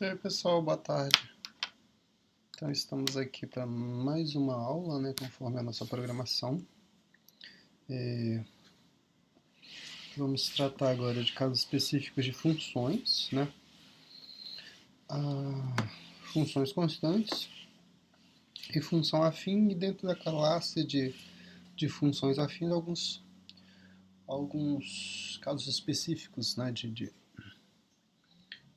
E aí pessoal, boa tarde. Então estamos aqui para mais uma aula, né, conforme a nossa programação. Vamos tratar agora de casos específicos de funções, né? Funções constantes e função afim, e dentro da classe de funções afins, alguns casos específicos, né,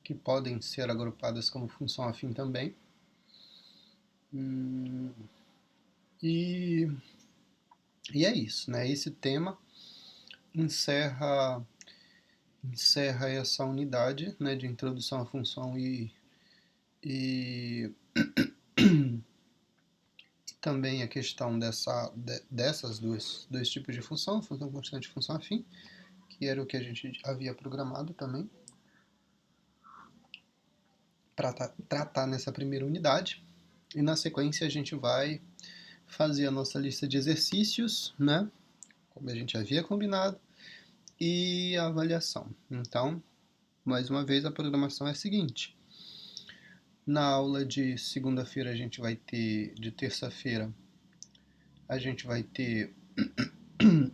que podem ser agrupadas como função afim também. E é isso, né? Esse tema encerra essa unidade, né, de introdução à função e também a questão dessas dois tipos de função constante e função afim, que era o que a gente havia programado também para tratar nessa primeira unidade. E na sequência a gente vai fazer a nossa lista de exercícios, né, como a gente havia combinado, e a avaliação. Então, mais uma vez, a programação é a seguinte. Na aula de segunda-feira a gente vai ter, de terça-feira, a gente vai ter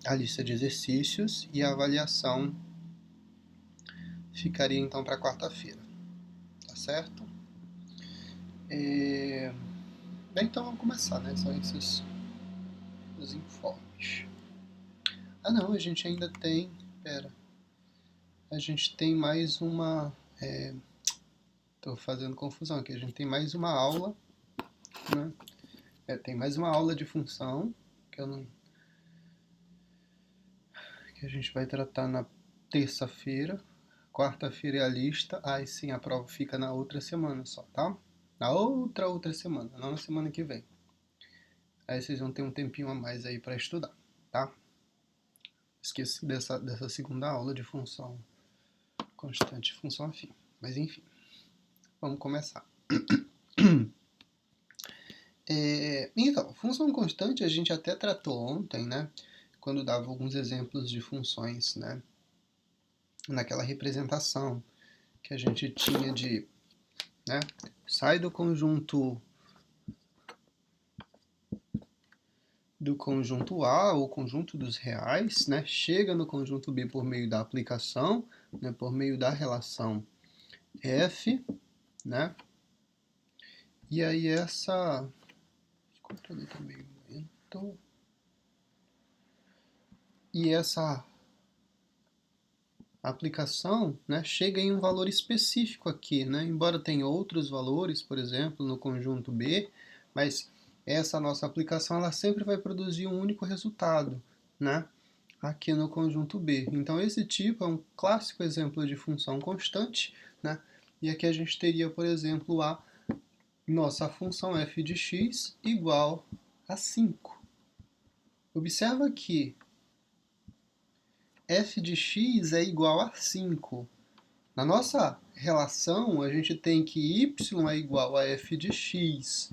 a lista de exercícios e a avaliação ficaria então para quarta-feira, tá certo? Bem, então vamos começar, né? São esses os informes. Ah não, a gente ainda tem, a gente tem mais uma, tô fazendo confusão aqui, a gente tem mais uma aula, né? Tem mais uma aula de função, que que a gente vai tratar na terça-feira. Quarta-feira é a lista, aí sim a prova fica na outra semana só, tá? Na outra semana, não na semana que vem. Aí vocês vão ter um tempinho a mais aí para estudar, tá? Esqueci dessa segunda aula de função constante e função afim. Mas enfim, vamos começar. Então, função constante a gente até tratou ontem, né? Quando dava alguns exemplos de funções, né? Naquela representação que a gente tinha de, né? Sai do conjunto A, ou conjunto dos reais, né? Chega no conjunto B por meio da aplicação, né? Por meio da relação F, né? E aí essa... Controle tá meio lento. E essa aplicação, né, chega em um valor específico aqui, né? Embora tenha outros valores, por exemplo, no conjunto B, mas essa nossa aplicação ela sempre vai produzir um único resultado, né? Aqui no conjunto B. Então esse tipo é um clássico exemplo de função constante, né? E aqui a gente teria, por exemplo, a nossa função f de x igual a 5. Observa que f de x é igual a 5. Na nossa relação, a gente tem que y é igual a f de x,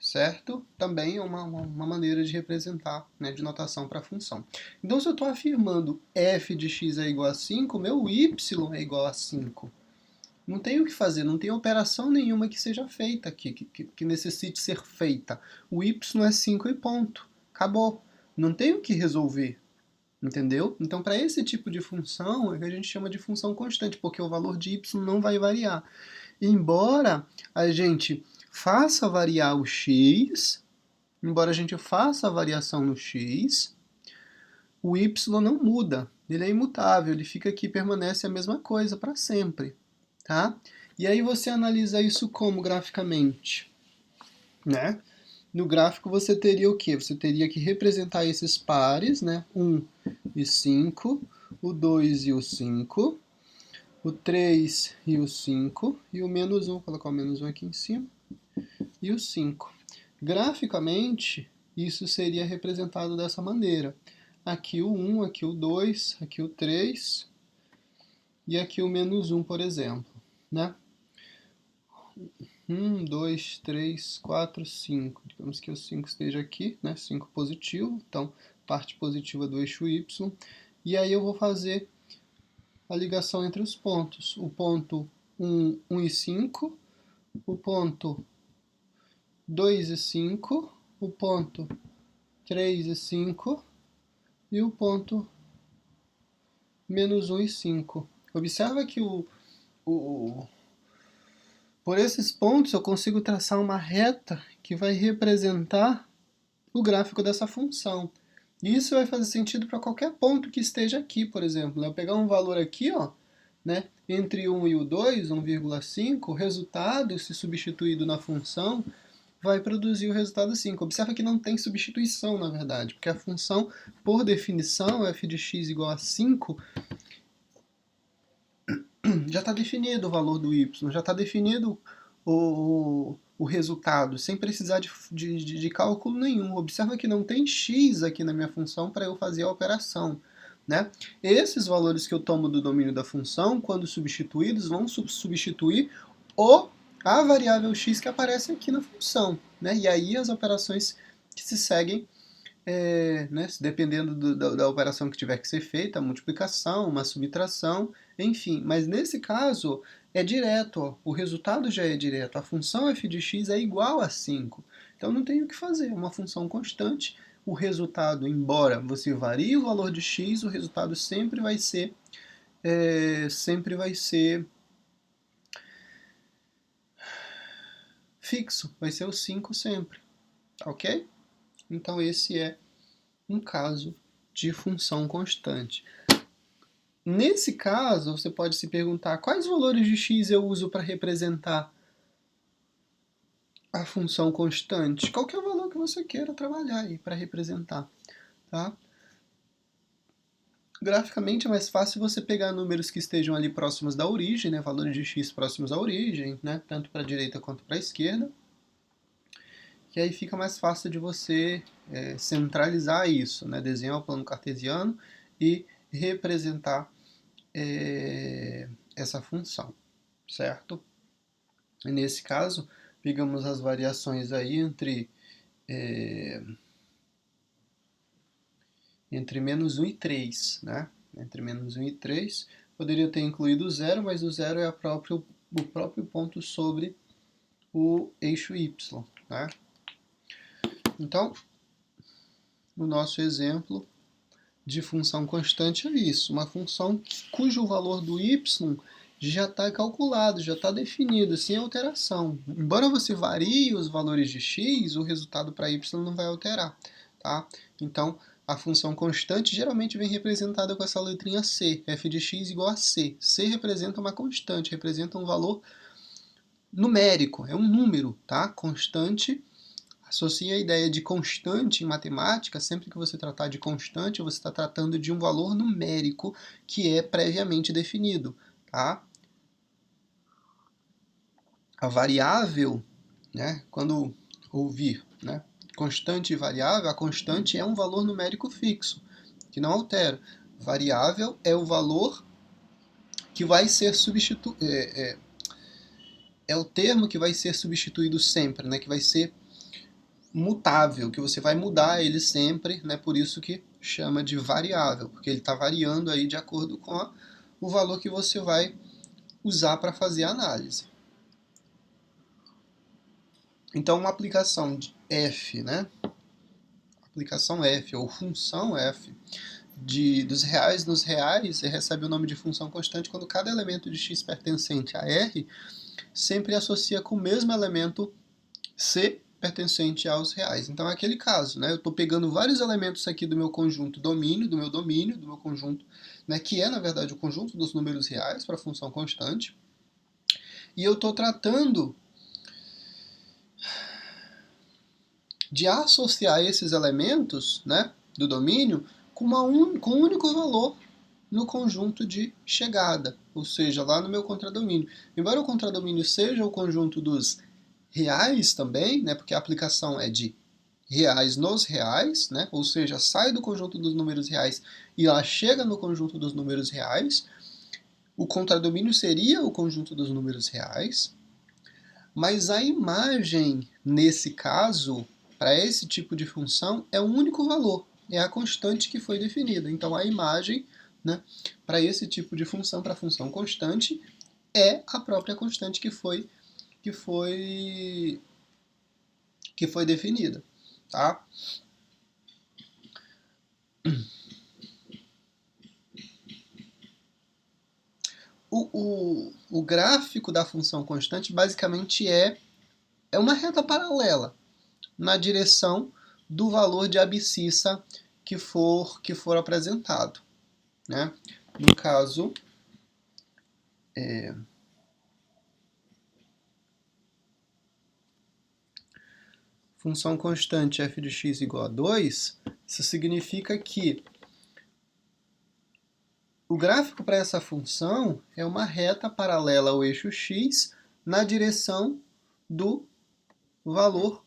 certo? Também é uma maneira de representar, né, de notação para a função. Então, se eu estou afirmando f de x é igual a 5, meu y é igual a 5. Não tem o que fazer, não tem operação nenhuma que seja feita aqui, que necessite ser feita. O y é 5 e ponto. Acabou. Não tem o que resolver. Entendeu? Então, para esse tipo de função, é que a gente chama de função constante, porque o valor de y não vai variar. Embora a gente faça variar o x, embora a gente faça a variação no x, o y não muda. Ele é imutável, ele fica aqui, permanece a mesma coisa para sempre. Tá? E aí você analisa isso como graficamente? Né? No gráfico você teria o quê? Você teria que representar esses pares, né? 1 e 5, o 2 e o 5, o 3 e o 5, e o menos 1, vou colocar o menos 1 aqui em cima, e o 5. Graficamente, isso seria representado dessa maneira. Aqui o 1, aqui o 2, aqui o 3, e aqui o menos 1, por exemplo. Né? 1, 2, 3, 4, 5. Digamos que o 5 esteja aqui, né? 5 positivo, então parte positiva do eixo Y. E aí eu vou fazer a ligação entre os pontos. O ponto 1,5, o ponto 2,5, o ponto 3,5 e o ponto menos 1,5. Observa que por esses pontos eu consigo traçar uma reta que vai representar o gráfico dessa função. E isso vai fazer sentido para qualquer ponto que esteja aqui, por exemplo. Eu pegar um valor aqui, ó, né, entre 1 e o 2, 1,5, o resultado, se substituído na função, vai produzir o resultado 5. Observa que não tem substituição, na verdade, porque a função, por definição, f de x igual a 5, já está definido o valor do y, já está definido o resultado, sem precisar de cálculo nenhum. Observa que não tem x aqui na minha função para eu fazer a operação. Né? Esses valores que eu tomo do domínio da função, quando substituídos, vão substituir a variável x que aparece aqui na função. Né? E aí as operações que se seguem, né, dependendo da operação que tiver que ser feita, a multiplicação, uma subtração, enfim. Mas nesse caso é direto, ó, o resultado já é direto. A função f de x é igual a 5. Então não tem o que fazer, é uma função constante. O resultado, embora você varie o valor de x, o resultado sempre vai ser fixo, vai ser o 5 sempre, ok? Então esse é um caso de função constante. Nesse caso, você pode se perguntar quais valores de x eu uso para representar a função constante. Qualquer valor que você queira trabalhar aí para representar. Tá? Graficamente é mais fácil você pegar números que estejam ali próximos da origem, né? Valores de x próximos à origem, né? Tanto para a direita quanto para a esquerda. Que aí fica mais fácil de você centralizar isso, né? Desenhar o plano cartesiano e representar essa função, certo? E nesse caso, pegamos as variações aí entre menos 1 e 3, né? Entre menos 1 e 3, poderia ter incluído o zero, mas o zero é o próprio ponto sobre o eixo y, né? Então, no nosso exemplo de função constante é isso, uma função cujo valor do y já está calculado, já está definido, sem alteração. Embora você varie os valores de x, o resultado para y não vai alterar. Tá? Então, a função constante geralmente vem representada com essa letrinha c, f de x igual a c. C representa uma constante, representa um valor numérico, é um número, tá? Constante. Associe a ideia de constante em matemática, sempre que você tratar de constante, você está tratando de um valor numérico que é previamente definido. Tá? A variável, né, quando ouvir, né, constante e variável, a constante é um valor numérico fixo, que não altera. Variável é o valor que vai ser substituído, é o termo que vai ser substituído sempre, né, que vai ser mutável, que você vai mudar ele sempre, né? Por isso que chama de variável, porque ele está variando aí de acordo com o valor que você vai usar para fazer a análise. Então, uma aplicação de f, né? Aplicação f ou função f dos reais nos reais, você recebe o nome de função constante quando cada elemento de x pertencente a R sempre associa com o mesmo elemento C pertencente aos reais. Então é aquele caso, né? Eu estou pegando vários elementos aqui do meu conjunto domínio, do meu conjunto, né? Que é, na verdade, o conjunto dos números reais para a função constante. E eu estou tratando de associar esses elementos, né, do domínio com um único valor no conjunto de chegada, ou seja, lá no meu contradomínio. Embora o contradomínio seja o conjunto dos reais também, né, porque a aplicação é de reais nos reais, né, ou seja, sai do conjunto dos números reais e ela chega no conjunto dos números reais. O contradomínio seria o conjunto dos números reais, mas a imagem, nesse caso, para esse tipo de função, é um único valor, é a constante que foi definida. Então, a imagem, né, para esse tipo de função, para a função constante, é a própria constante que foi, que foi definida, tá? O gráfico da função constante basicamente é uma reta paralela na direção do valor de abscissa que for apresentado, né? No caso, função constante f de x igual a 2, isso significa que o gráfico para essa função é uma reta paralela ao eixo x na direção do valor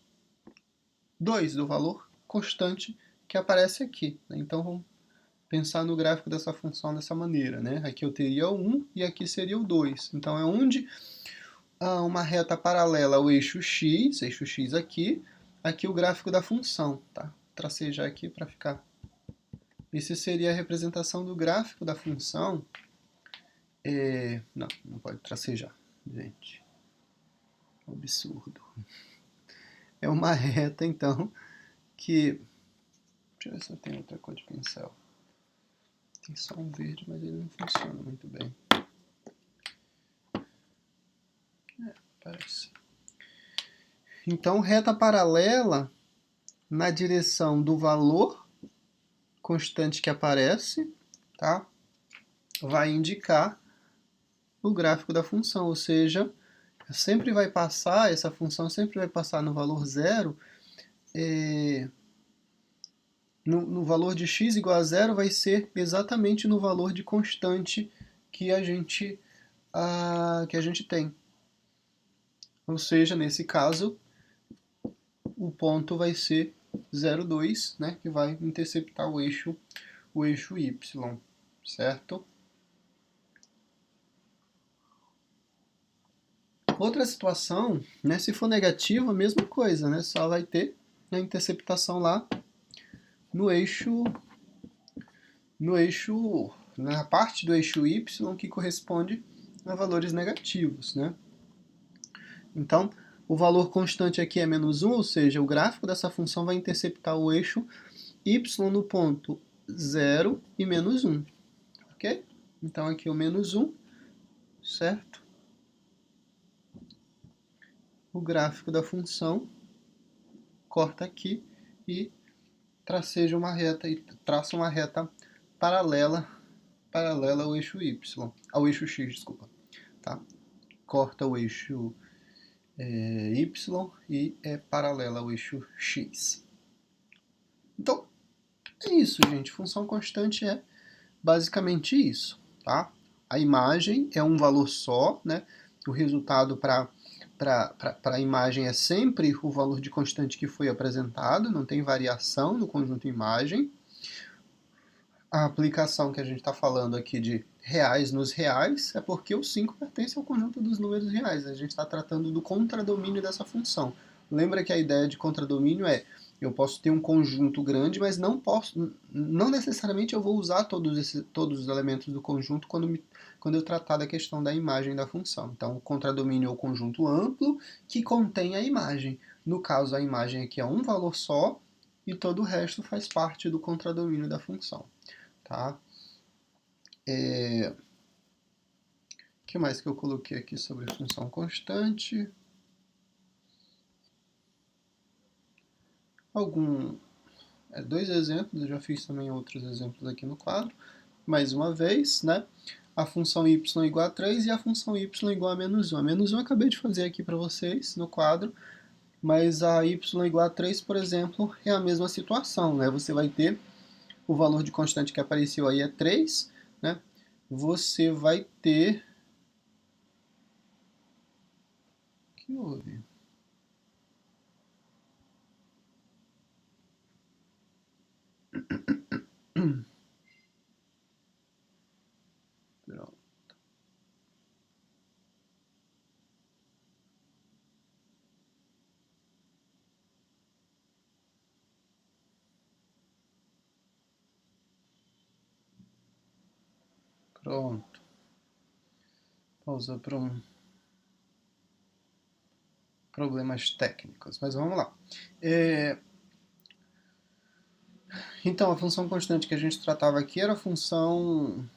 2, do valor constante que aparece aqui. Então, vamos pensar no gráfico dessa função dessa maneira, né? Aqui eu teria o 1 e aqui seria o 2. Então, é onde uma reta paralela ao eixo x aqui o gráfico da função, tá? Tracei já aqui para ficar. Esse seria a representação do gráfico da função. Não pode tracejar, gente. Absurdo. É uma reta, então, que... Deixa eu ver se eu tenho outra cor de pincel. Tem só um verde, mas ele não funciona muito bem. Parece. Então, reta paralela na direção do valor constante que aparece, tá? Vai indicar o gráfico da função, ou seja, essa função sempre vai passar no valor zero, no valor de x igual a zero vai ser exatamente no valor de constante que a gente tem. Ou seja, nesse caso, o ponto vai ser 0,2, né, que vai interceptar o eixo y, certo? Outra situação, né, se for negativo, a mesma coisa, né, só vai ter a interceptação lá na parte do eixo y que corresponde a valores negativos, né? Então, o valor constante aqui é menos 1, ou seja, o gráfico dessa função vai interceptar o eixo y no ponto 0 e menos 1, ok? Então, aqui o menos 1, certo? O gráfico da função corta aqui e traça uma reta paralela ao eixo y, ao eixo x, desculpa, tá? Corta o eixo y e é paralela ao eixo x. Então, é isso, gente. Função constante é basicamente isso, tá? A imagem é um valor só, né? O resultado para a imagem é sempre o valor de constante que foi apresentado, não tem variação no conjunto imagem. A aplicação que a gente está falando aqui de reais nos reais é porque o 5 pertence ao conjunto dos números reais. A gente está tratando do contradomínio dessa função. Lembra que a ideia de contradomínio é eu posso ter um conjunto grande, mas não necessariamente eu vou usar todos os elementos do conjunto quando eu tratar da questão da imagem da função. Então, o contradomínio é o conjunto amplo que contém a imagem. No caso, a imagem aqui é um valor só e todo o resto faz parte do contradomínio da função. Tá? O que mais que eu coloquei aqui sobre função constante? Dois exemplos, eu já fiz também outros exemplos aqui no quadro. Mais uma vez, né? A função y igual a 3 e a função y igual a menos 1. A menos 1 eu acabei de fazer aqui para vocês no quadro, mas a y igual a 3, por exemplo, é a mesma situação, né? Você vai ter o valor de constante que apareceu aí é 3, né? Você vai ter... O que houve? Pronto. pausa para problemas técnicos, mas vamos lá. Então, a função constante que a gente tratava aqui era a função...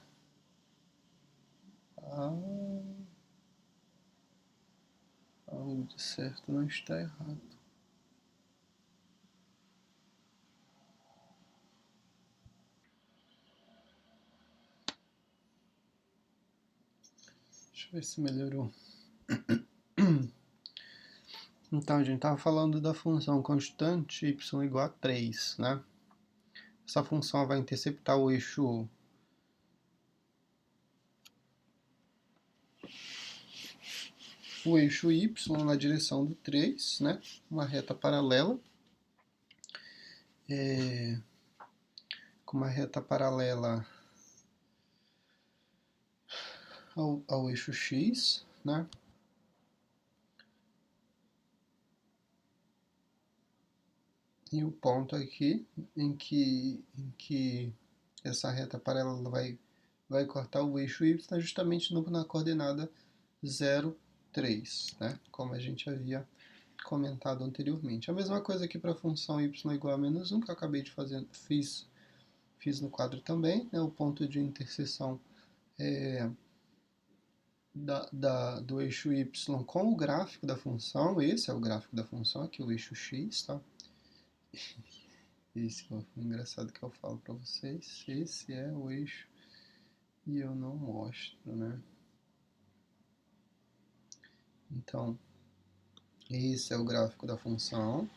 algo de certo não está errado. Deixa eu ver se melhorou. Então, a gente estava falando da função constante y igual a 3, né? Essa função vai interceptar o eixo y na direção do 3, né? Uma reta paralela. Com uma reta paralela ao eixo x, né? E o ponto aqui em que essa reta paralela vai cortar o eixo y está justamente na coordenada 0, 3, né? Como a gente havia comentado anteriormente. A mesma coisa aqui para a função y igual a menos 1, que eu acabei de fazer, fiz no quadro também, né? O ponto de interseção do eixo y com o gráfico da função. Esse é o gráfico da função, aqui o eixo x, tá? Esse é o engraçado que eu falo para vocês. Esse é o eixo e eu não mostro, né? Então, esse é o gráfico da função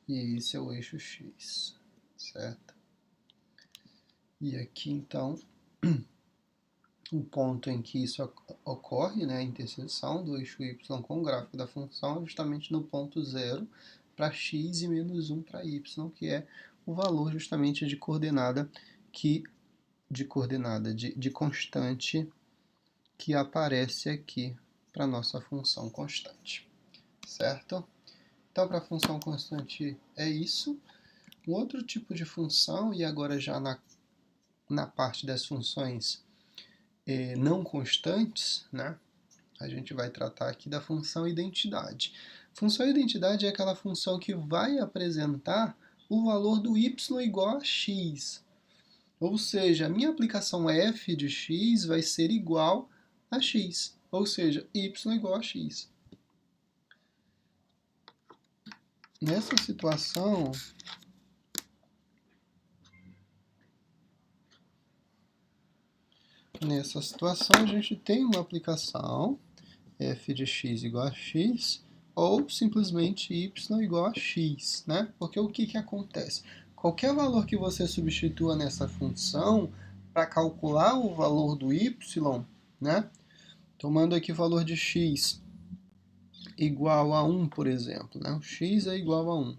e esse é o eixo x, certo? E aqui, então, o ponto em que isso ocorre, né, a interseção do eixo y com o gráfico da função, é justamente no ponto 0 para x e menos 1 para y, que é o valor justamente de coordenada de constante que aparece aqui para a nossa função constante, certo? Então, para a função constante é isso. Um outro tipo de função, e agora já na parte das funções não constantes, né? A gente vai tratar aqui da função identidade. Função identidade é aquela função que vai apresentar o valor do y igual a x. Ou seja, a minha aplicação f de x vai ser igual a x. Ou seja, y igual a x. Nessa situação, a gente tem uma aplicação f de x igual a x, ou simplesmente y igual a x, né? Porque o que acontece? Qualquer valor que você substitua nessa função para calcular o valor do y, né? Tomando aqui o valor de x igual a 1, por exemplo, né? O x é igual a 1.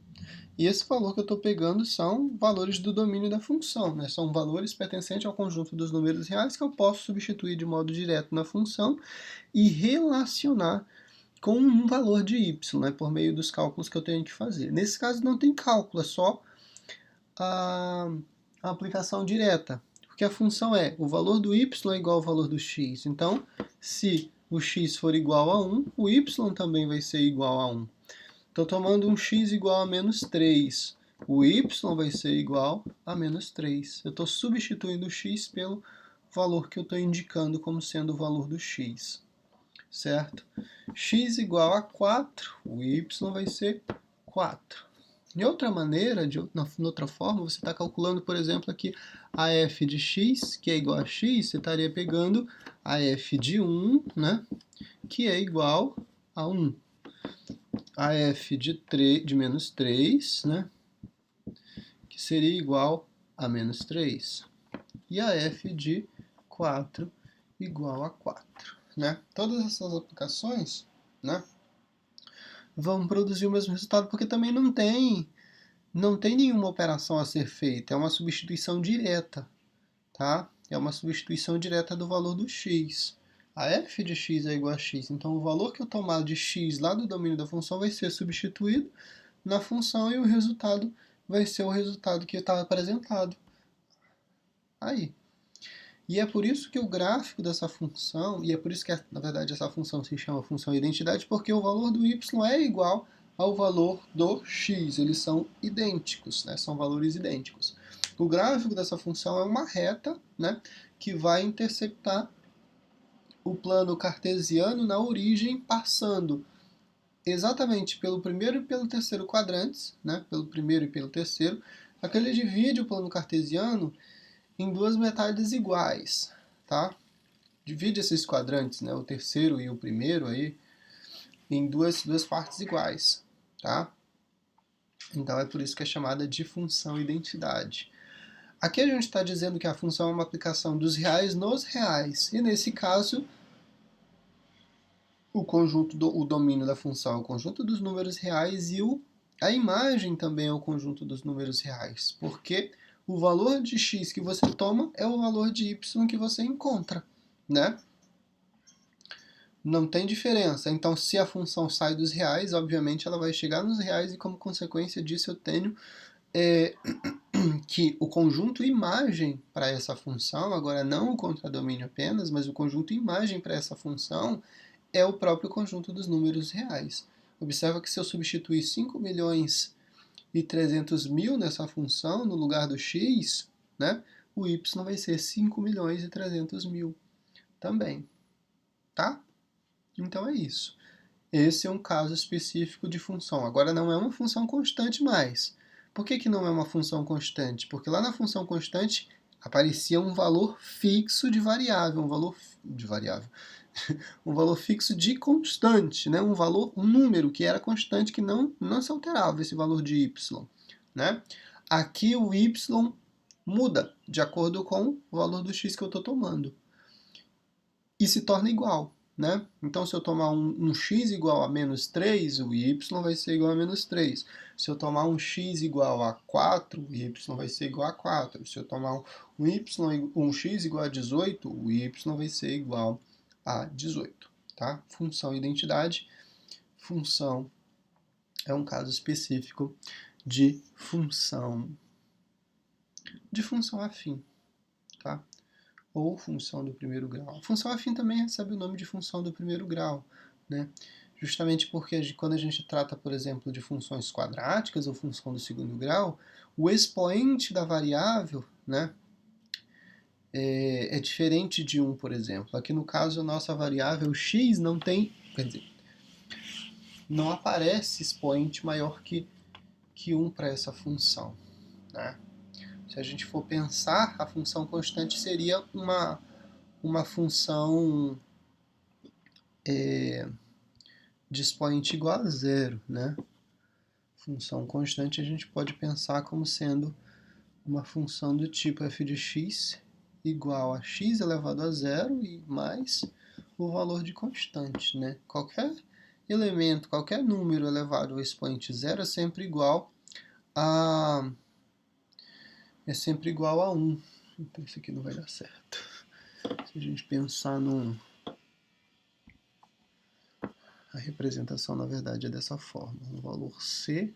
E esse valor que eu estou pegando são valores do domínio da função, né? São valores pertencentes ao conjunto dos números reais que eu posso substituir de modo direto na função e relacionar com um valor de y, né? Por meio dos cálculos que eu tenho que fazer. Nesse caso não tem cálculo, é só a aplicação direta, porque a função é o valor do y é igual ao valor do x. Então, se o x for igual a 1, o y também vai ser igual a 1. Estou tomando um x igual a menos 3. O y vai ser igual a menos 3. Eu estou substituindo o x pelo valor que eu estou indicando como sendo o valor do x. Certo? X igual a 4, o y vai ser 4. De outra maneira, de outra forma, você está calculando, por exemplo, aqui a f de x, que é igual a x, você estaria pegando a f de 1, né, que é igual a 1. A f de menos 3, né, que seria igual a menos 3. E a f de 4 igual a 4. Né? Todas essas aplicações, né, vão produzir o mesmo resultado, porque também não tem nenhuma operação a ser feita, é uma substituição direta, tá? É uma substituição direta do valor do x. A f de x é igual a x, então o valor que eu tomar de x lá do domínio da função vai ser substituído na função e o resultado vai ser o resultado que estava apresentado aí. E é por isso que o gráfico dessa função, e é por isso que, na verdade, essa função se chama função identidade, porque o valor do y é igual ao valor do x, eles são idênticos, né? São valores idênticos. O gráfico dessa função é uma reta, né, que vai interceptar o plano cartesiano na origem, passando exatamente pelo primeiro e pelo terceiro quadrantes, né, pelo primeiro e pelo terceiro, aquele divide o plano cartesiano em duas metades iguais, tá? Divide esses quadrantes, né, o terceiro e o primeiro aí, em duas partes iguais, tá? Então é por isso que é chamada de função identidade. Aqui a gente está dizendo que a função é uma aplicação dos reais nos reais, e nesse caso o domínio da função é o conjunto dos números reais e a imagem também é o conjunto dos números reais, porque o valor de x que você toma é o valor de y que você encontra, né? Não tem diferença. Então, se a função sai dos reais, obviamente ela vai chegar nos reais e, como consequência disso, eu tenho que o conjunto imagem para essa função, agora não o contradomínio apenas, mas o conjunto imagem para essa função é o próprio conjunto dos números reais. Observa que se eu substituir 5.300.000 nessa função, no lugar do x, né, o y vai ser 5.300.000 também, tá? Então é isso. Esse é um caso específico de função. Agora não é uma função constante mais. Por que não é uma função constante? Porque lá na função constante aparecia um valor fixo de variável, um valor fixo de constante, né? Um número que era constante, que não se alterava esse valor de y, né? Aqui o y muda de acordo com o valor do x que eu estou tomando e se torna igual, né? Então, se eu tomar um x igual a menos 3, o y vai ser igual a menos 3. Se eu tomar um x igual a 4, o y vai ser igual a 4. Se eu tomar um x igual a 18, o y vai ser igual a 18. Tá? Função identidade. Função é um caso específico de função afim. Tá? Ou função do primeiro grau. A função afim também recebe o nome de função do primeiro grau, né? Justamente porque quando a gente trata, por exemplo, de funções quadráticas ou função do segundo grau, o expoente da variável, né, é diferente de 1, por exemplo. Aqui no caso, a nossa variável x não tem, quer dizer, não aparece expoente maior que 1 para essa função, né? Se a gente for pensar, a função constante seria uma função de expoente igual a zero, né? Função constante a gente pode pensar como sendo uma função do tipo f de x igual a x elevado a zero e mais o valor de constante, né? Qualquer elemento, qualquer número elevado ao expoente zero é sempre igual a 1. Então isso aqui não vai dar certo. Se a gente pensar a representação, na verdade, é dessa forma. Um valor c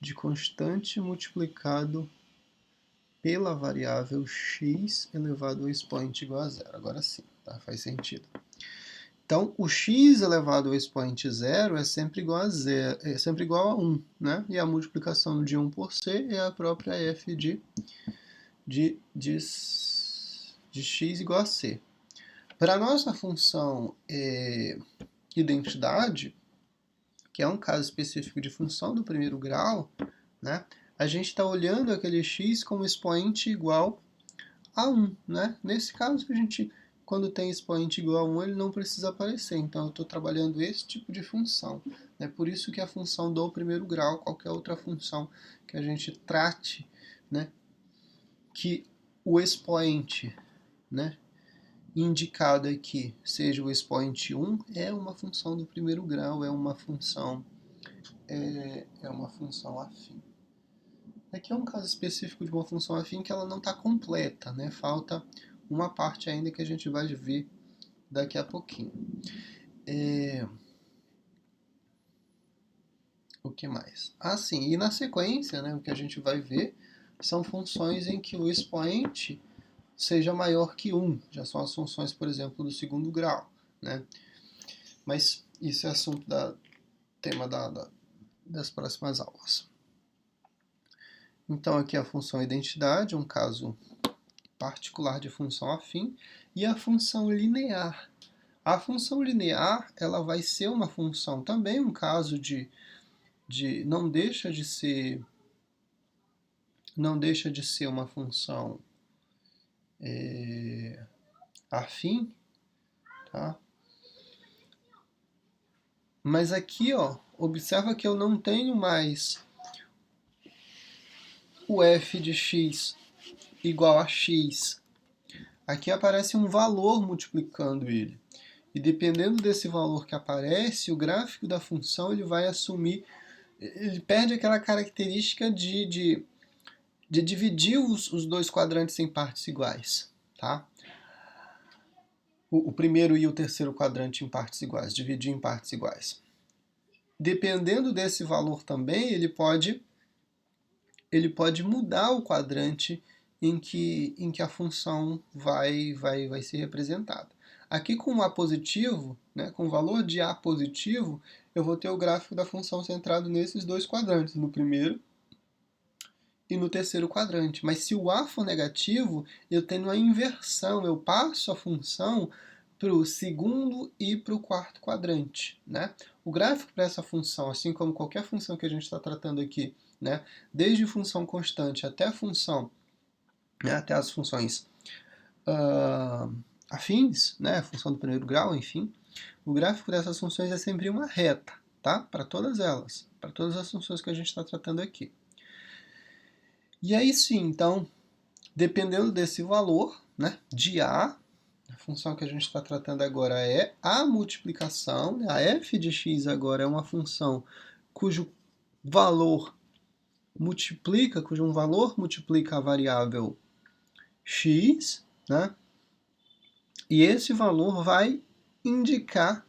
de constante multiplicado pela variável x elevado ao expoente igual a zero. Agora sim, tá? Faz sentido. Então, o x elevado ao expoente zero é sempre igual a 0, é sempre igual a 1, né? E a multiplicação de 1 por c é a própria f de x igual a c. Para a nossa função identidade, que é um caso específico de função do primeiro grau, né, a gente está olhando aquele x como expoente igual a 1. Né? Nesse caso, a gente, quando tem expoente igual a 1, ele não precisa aparecer. Então, eu estou trabalhando esse tipo de função. É por isso que a função do primeiro grau, qualquer outra função que a gente trate, né, que o expoente, né, indicado aqui seja o expoente 1, é uma função do primeiro grau, é uma função afim. Aqui é um caso específico de uma função afim que ela não está completa, né? Falta uma parte ainda que a gente vai ver daqui a pouquinho. O que mais? Sim, e na sequência, né, o que a gente vai ver são funções em que o expoente seja maior que 1. Já são as funções, por exemplo, do segundo grau, né? Mas isso é assunto tema das próximas aulas. Então aqui a função identidade, um caso particular de função afim, e a função linear. A função linear, ela vai ser uma função também, um caso de não deixa de ser uma função afim, tá? Mas aqui, ó, observa que eu não tenho mais o f de x igual a x. Aqui aparece um valor multiplicando ele. E dependendo desse valor que aparece, o gráfico da função ele vai assumir, ele perde aquela característica de dividir os dois quadrantes em partes iguais, tá? O primeiro e o terceiro quadrante em partes iguais, dividir em partes iguais. Dependendo desse valor também, ele pode mudar o quadrante em que a função vai ser representada. Aqui com A positivo, né, com o valor de A positivo, eu vou ter o gráfico da função centrado nesses dois quadrantes, no primeiro e no terceiro quadrante. Mas se o A for negativo, eu tenho a inversão, eu passo a função para o segundo e para o quarto quadrante, né? O gráfico para essa função, assim como qualquer função que a gente está tratando aqui, né, desde função constante até a função, né, até as funções afins, né, a função do primeiro grau, enfim, o gráfico dessas funções é sempre uma reta, tá? Para todas elas, para todas as funções que a gente está tratando aqui. E aí sim, então, dependendo desse valor, né, de A, a função que a gente está tratando agora é a multiplicação, né, a f de x agora é uma função cujo valor cujo valor multiplica a variável x, né, e esse valor vai indicar,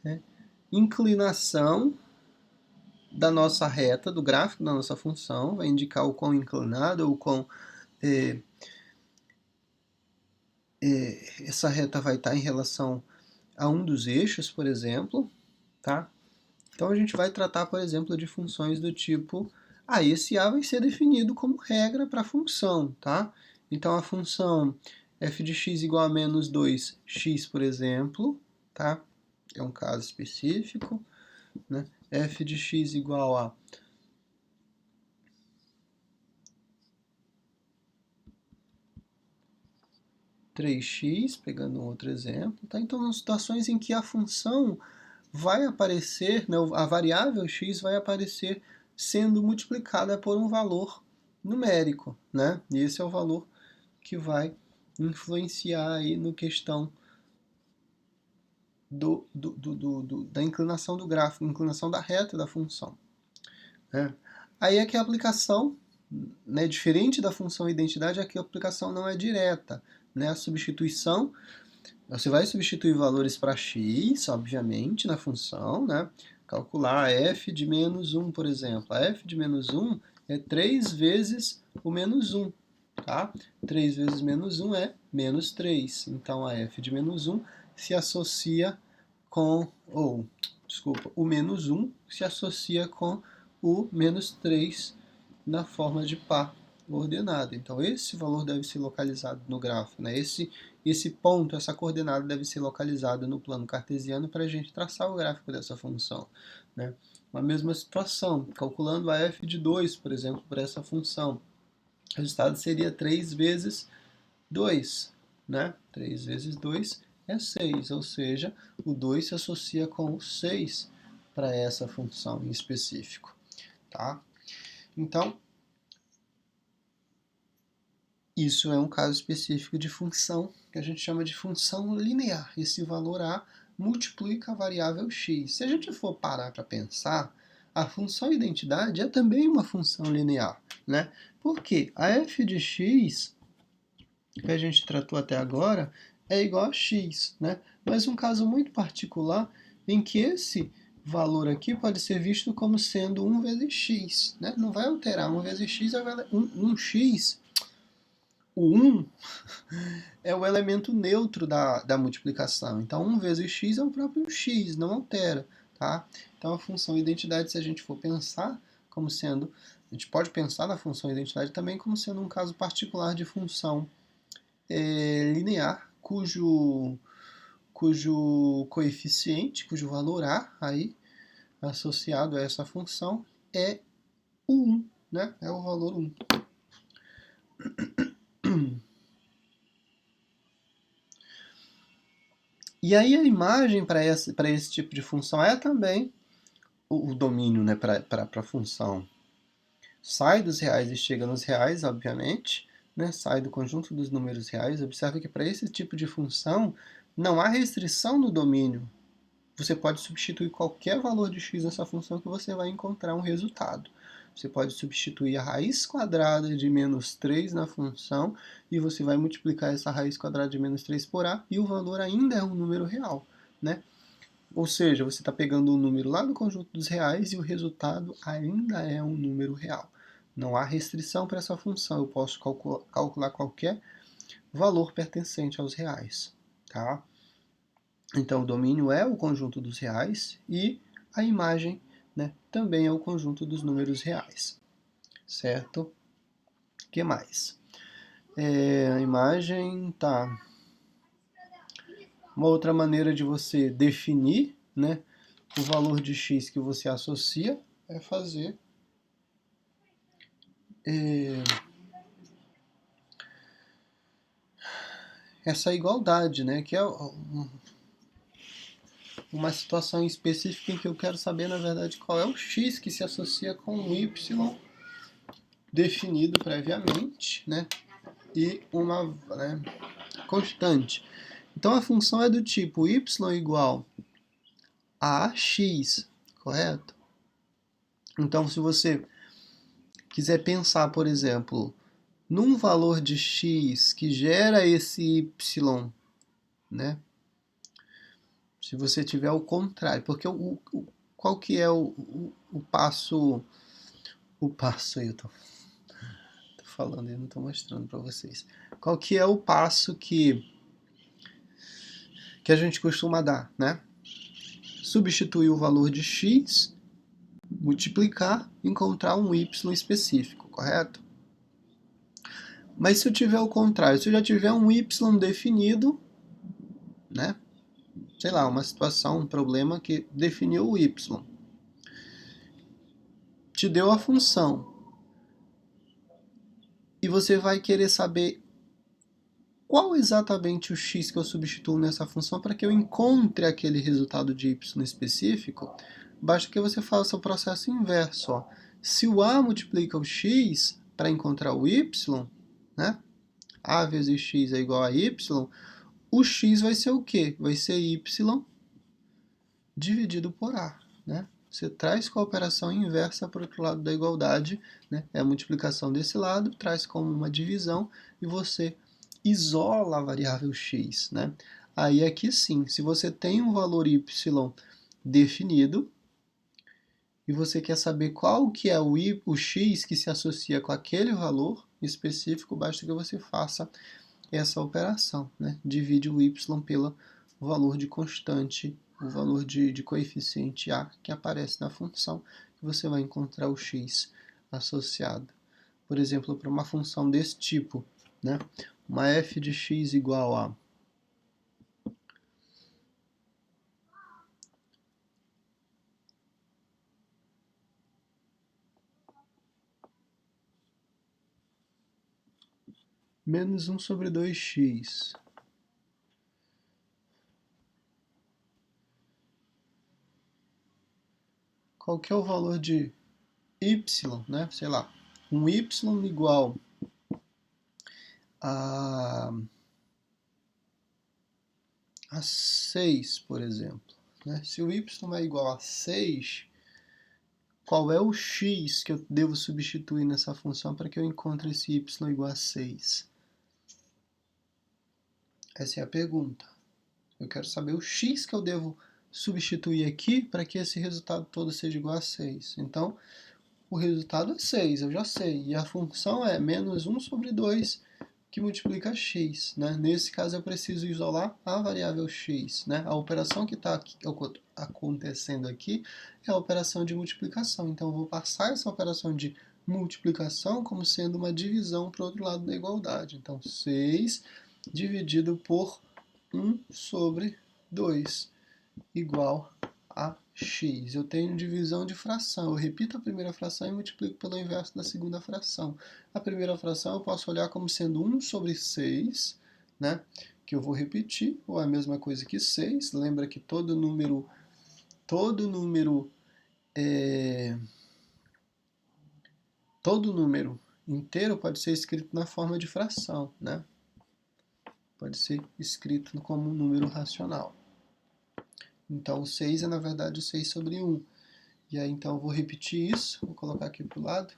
né, inclinação da nossa reta, do gráfico da nossa função, vai indicar o quão inclinado ou quão essa reta vai estar em relação a um dos eixos, por exemplo, tá? Então a gente vai tratar, por exemplo, de funções do tipo, esse A vai ser definido como regra para a função, tá? Então a função f de x igual a menos 2x, por exemplo, tá? É um caso específico, né? F de x igual a 3x, pegando um outro exemplo, tá? Então, são situações em que a função vai aparecer, né, a variável x vai aparecer sendo multiplicada por um valor numérico, né? E esse é o valor que vai influenciar aí no questão da inclinação do gráfico, inclinação da reta da função, né? Aí é que a aplicação, né, diferente da função identidade, aqui a aplicação não é direta, né? A substituição, você vai substituir valores para x, obviamente, na função, né? Calcular f de menos 1, por exemplo. A f de menos 1 é 3 vezes o menos 1, tá? 3 vezes menos 1 é menos 3. Então, a f de menos 1 se associa com, o menos 1 se associa com o menos 3 na forma de par ordenada. Então, esse valor deve ser localizado no gráfico, né? Esse ponto, essa coordenada deve ser localizada no plano cartesiano para a gente traçar o gráfico dessa função, né? Uma mesma situação, calculando a f de 2, por exemplo, por essa função. O resultado seria 3 vezes 2, né? 3 vezes 2 é 6, ou seja, o 2 se associa com o 6 para essa função em específico, tá? Então, isso é um caso específico de função que a gente chama de função linear. Esse valor A multiplica a variável x. Se a gente for parar para pensar, a função identidade é também uma função linear, né? Por quê? A f de x, que a gente tratou até agora, é igual a x, né? Mas um caso muito particular em que esse valor aqui pode ser visto como sendo 1 vezes x, né? Não vai alterar, 1 vezes x é 1x O 1 é o elemento neutro da multiplicação. Então, 1 vezes x é o próprio x, não altera. Tá? Então, a função identidade, se a gente for pensar como sendo... A gente pode pensar na função identidade também como sendo um caso particular de função linear, cujo coeficiente, cujo valor a aí, associado a essa função, é o 1, né? É o valor 1. E aí a imagem para esse tipo de função é também o domínio, né, para a função. Sai dos reais e chega nos reais, obviamente, né, sai do conjunto dos números reais. Observe que para esse tipo de função não há restrição no domínio. Você pode substituir qualquer valor de x nessa função que você vai encontrar um resultado. Você pode substituir a raiz quadrada de menos 3 na função e você vai multiplicar essa raiz quadrada de menos 3 por a e o valor ainda é um número real, né? Ou seja, você está pegando um número lá do conjunto dos reais e o resultado ainda é um número real. Não há restrição para essa função, eu posso calcular qualquer valor pertencente aos reais, tá? Então, o domínio é o conjunto dos reais e a imagem, né, também é o conjunto dos números reais, certo? O que mais? A imagem, tá. Uma outra maneira de você definir, né, o valor de x que você associa é fazer essa igualdade, né, que é uma situação específica em que eu quero saber, na verdade, qual é o x que se associa com o y definido previamente, né, e uma, né, constante. Então a função é do tipo y igual a x, correto? Então se você quiser pensar, por exemplo, num valor de x que gera esse y, né? Se você tiver o contrário, porque qual que é o passo aí eu tô falando e não estou mostrando para vocês. Qual que é o passo que a gente costuma dar, né? Substituir o valor de x, multiplicar, encontrar um y específico, correto? Mas se eu tiver o contrário, se eu já tiver um y definido, né? Sei lá, uma situação, um problema que definiu o y, te deu a função, e você vai querer saber qual exatamente o x que eu substituo nessa função para que eu encontre aquele resultado de y específico, basta que você faça o processo inverso. Ó. Se o a multiplica o x para encontrar o y, né? A vezes x é igual a y, o x vai ser o quê? Vai ser y dividido por a. Né? Você traz com a operação inversa para o outro lado da igualdade, né? É a multiplicação desse lado, traz como uma divisão e você isola a variável x. Né? Aí aqui sim, se você tem um valor y definido e você quer saber qual que é o x que se associa com aquele valor específico, basta que você faça essa operação. Né? Divide o y pelo valor de constante, o valor de coeficiente a que aparece na função, e você vai encontrar o x associado. Por exemplo, para uma função desse tipo, né? Uma f de x igual a menos 1 sobre 2x. Qual que é o valor de y, né? Sei lá, um y igual a 6, por exemplo. Né? Se o y é igual a 6, qual é o x que eu devo substituir nessa função para que eu encontre esse y igual a 6? Essa é a pergunta. Eu quero saber o x que eu devo substituir aqui para que esse resultado todo seja igual a 6. Então, o resultado é 6, eu já sei. E a função é menos 1 sobre 2 que multiplica x, né? Nesse caso eu preciso isolar a variável x, né? A operação que está acontecendo aqui é a operação de multiplicação. Então eu vou passar essa operação de multiplicação como sendo uma divisão para o outro lado da igualdade. Então 6 dividido por 1 sobre 2 igual a x. Eu tenho divisão de fração. Eu repito a primeira fração e multiplico pelo inverso da segunda fração. A primeira fração eu posso olhar como sendo 1 sobre 6, né? Que eu vou repetir, ou é a mesma coisa que 6. Lembra que todo número inteiro pode ser escrito na forma de fração, né? Pode ser escrito como um número racional. Então, o 6 é, na verdade, o 6 sobre 1. E aí, então, eu vou repetir isso. Vou colocar aqui para o lado.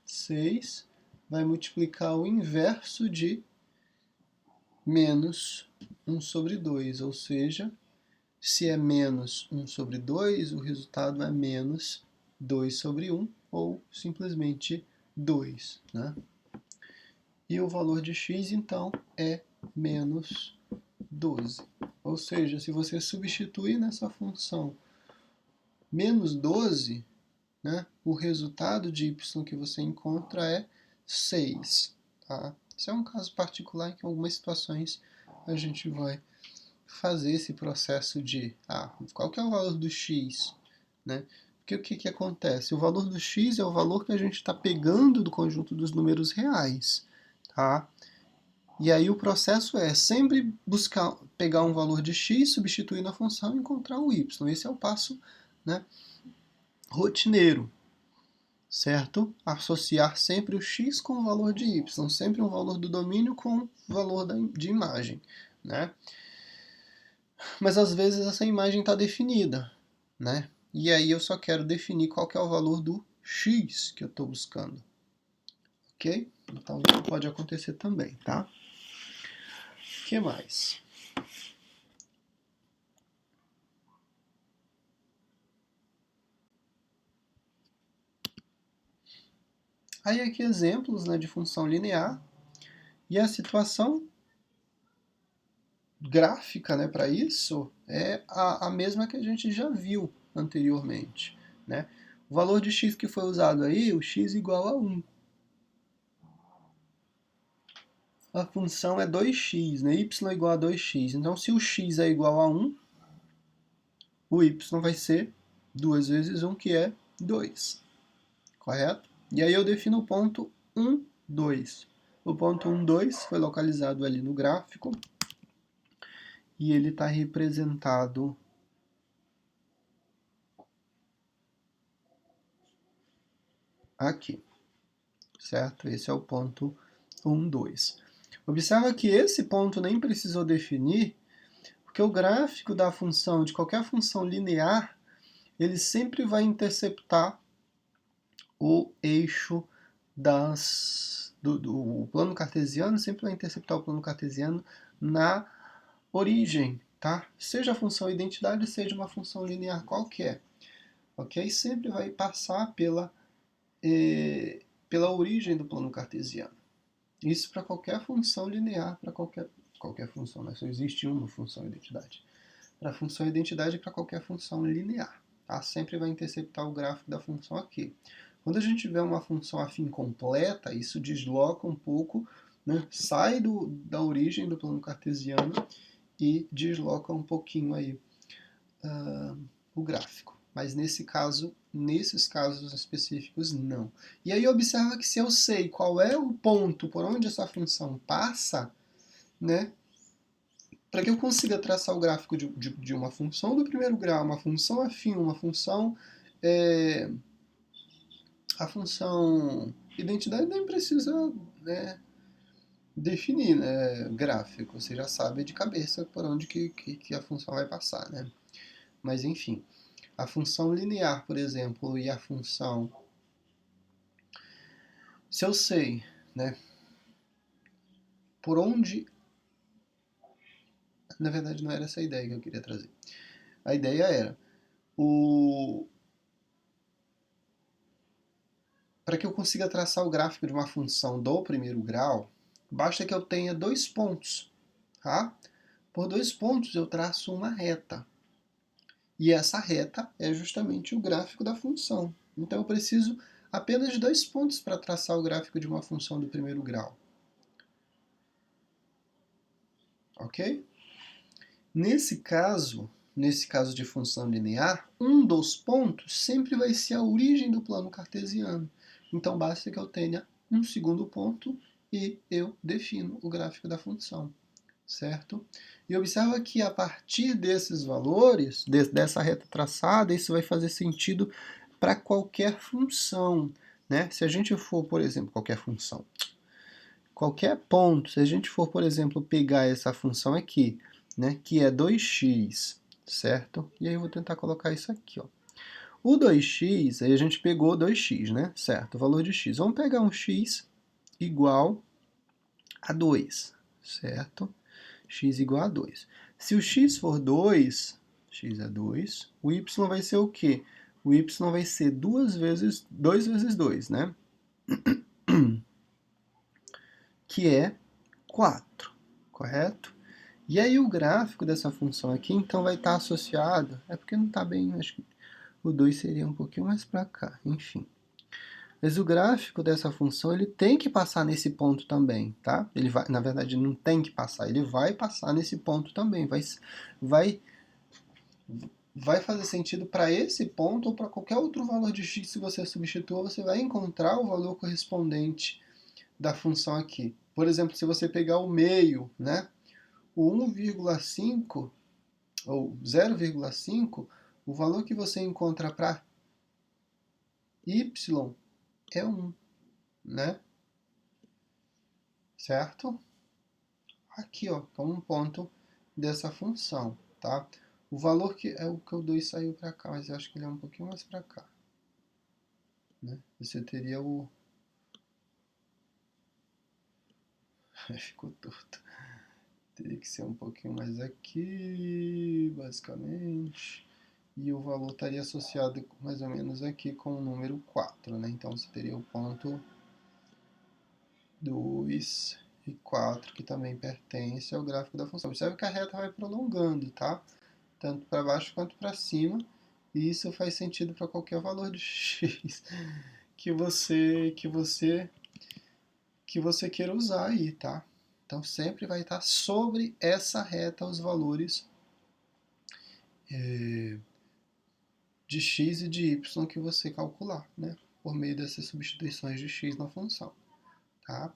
6 vai multiplicar o inverso de menos 1 sobre 2. Ou seja, se é menos 1 sobre 2, o resultado é menos 2 sobre 1, ou simplesmente 2, né? E o valor de x, então, é menos 12. Ou seja, se você substituir nessa função menos 12, né, o resultado de y que você encontra é 6. Tá? Isso é um caso particular em que em algumas situações a gente vai fazer esse processo de qual que é o valor do x? Né? Porque o que acontece? O valor do x é o valor que a gente está pegando do conjunto dos números reais. Tá? E aí o processo é sempre pegar um valor de x, substituir na função e encontrar o y. Esse é o passo, né, rotineiro, certo? Associar sempre o x com o valor de y, sempre um valor do domínio com o valor de imagem, né? Mas às vezes essa imagem está definida, né? E aí eu só quero definir qual que é o valor do x que eu estou buscando, ok? Então isso pode acontecer também, tá? O que mais? Aí aqui exemplos, né, de função linear, e a situação gráfica, né, para isso é a mesma que a gente já viu anteriormente, né? O valor de x que foi usado aí, o x igual a 1. A função é 2x, né? Y igual a 2x. Então, se o x é igual a 1, o y vai ser 2 vezes 1, que é 2. Correto? E aí eu defino o ponto 1, 2. O ponto 1, 2 foi localizado ali no gráfico e ele está representado aqui, certo? Esse é o ponto 1, 2. Observa que esse ponto nem precisou definir, porque o gráfico da função, de qualquer função linear, ele sempre vai interceptar o eixo do plano cartesiano, sempre vai interceptar o plano cartesiano na origem, tá? Seja a função identidade, seja uma função linear qualquer, ok? Sempre vai passar pela origem do plano cartesiano. Isso para qualquer função linear, para qualquer função, né? Só existe uma função identidade. Para a função identidade e para qualquer função linear, tá? Sempre vai interceptar o gráfico da função aqui. Quando a gente tiver uma função afim completa, isso desloca um pouco, né? Sai da origem do plano cartesiano e desloca um pouquinho aí o gráfico. Mas nesses casos específicos, não. E aí observa que se eu sei qual é o ponto por onde essa função passa, né, para que eu consiga traçar o gráfico de uma função do primeiro grau, uma função afim, uma função... a função identidade nem precisa, né, definir, né, gráfico. Você já sabe de cabeça por onde que a função vai passar, né? Mas enfim, a função linear, por exemplo, e a função... Se eu sei, né, por onde... Na verdade, não era essa a ideia que eu queria trazer. A ideia era, para que eu consiga traçar o gráfico de uma função do primeiro grau, basta que eu tenha 2 pontos. Tá? Por 2 pontos eu traço uma reta. E essa reta é justamente o gráfico da função. Então eu preciso apenas de 2 pontos para traçar o gráfico de uma função do primeiro grau. Ok? Nesse caso de função linear, um dos pontos sempre vai ser a origem do plano cartesiano. Então basta que eu tenha um segundo ponto e eu defino o gráfico da função, certo? E observa que a partir desses valores, dessa reta traçada, isso vai fazer sentido para qualquer função, né? Se a gente for, por exemplo, qualquer função, qualquer ponto, se a gente for, por exemplo, pegar essa função aqui, né, que é 2x, certo? E aí eu vou tentar colocar isso aqui, ó. O 2x, aí a gente pegou 2x, né? Certo, o valor de x. Vamos pegar um x igual a 2, certo? X igual a 2. Se o x for 2, x é 2, o y vai ser o quê? O y vai ser 2 vezes 2, né? Que é 4, correto? E aí o gráfico dessa função aqui, então, vai estar associado... É porque não está bem... Acho que o 2 seria um pouquinho mais para cá, enfim. Mas o gráfico dessa função, ele tem que passar nesse ponto também, tá? Ele vai, na verdade, não tem que passar, ele vai passar nesse ponto também. Vai fazer sentido para esse ponto ou para qualquer outro valor de x. Se você substituir, você vai encontrar o valor correspondente da função aqui. Por exemplo, se você pegar o meio, né? O 1,5 ou 0,5, o valor que você encontra para y é 1, né? Certo? Aqui, ó, é um ponto dessa função, tá? O valor que é o que o 2 saiu para cá, mas eu acho que ele é um pouquinho mais para cá, né? Você teria o... Ficou torto. Teria que ser um pouquinho mais aqui, basicamente. E o valor estaria associado mais ou menos aqui com o número 4, né? Então você teria o ponto 2 e 4, que também pertence ao gráfico da função. Observe que a reta vai prolongando, tá? Tanto para baixo quanto para cima. E isso faz sentido para qualquer valor de x que você queira usar aí, tá? Então sempre vai estar sobre essa reta os valores de x e de y que você calcular, né? Por meio dessas substituições de x na função, tá?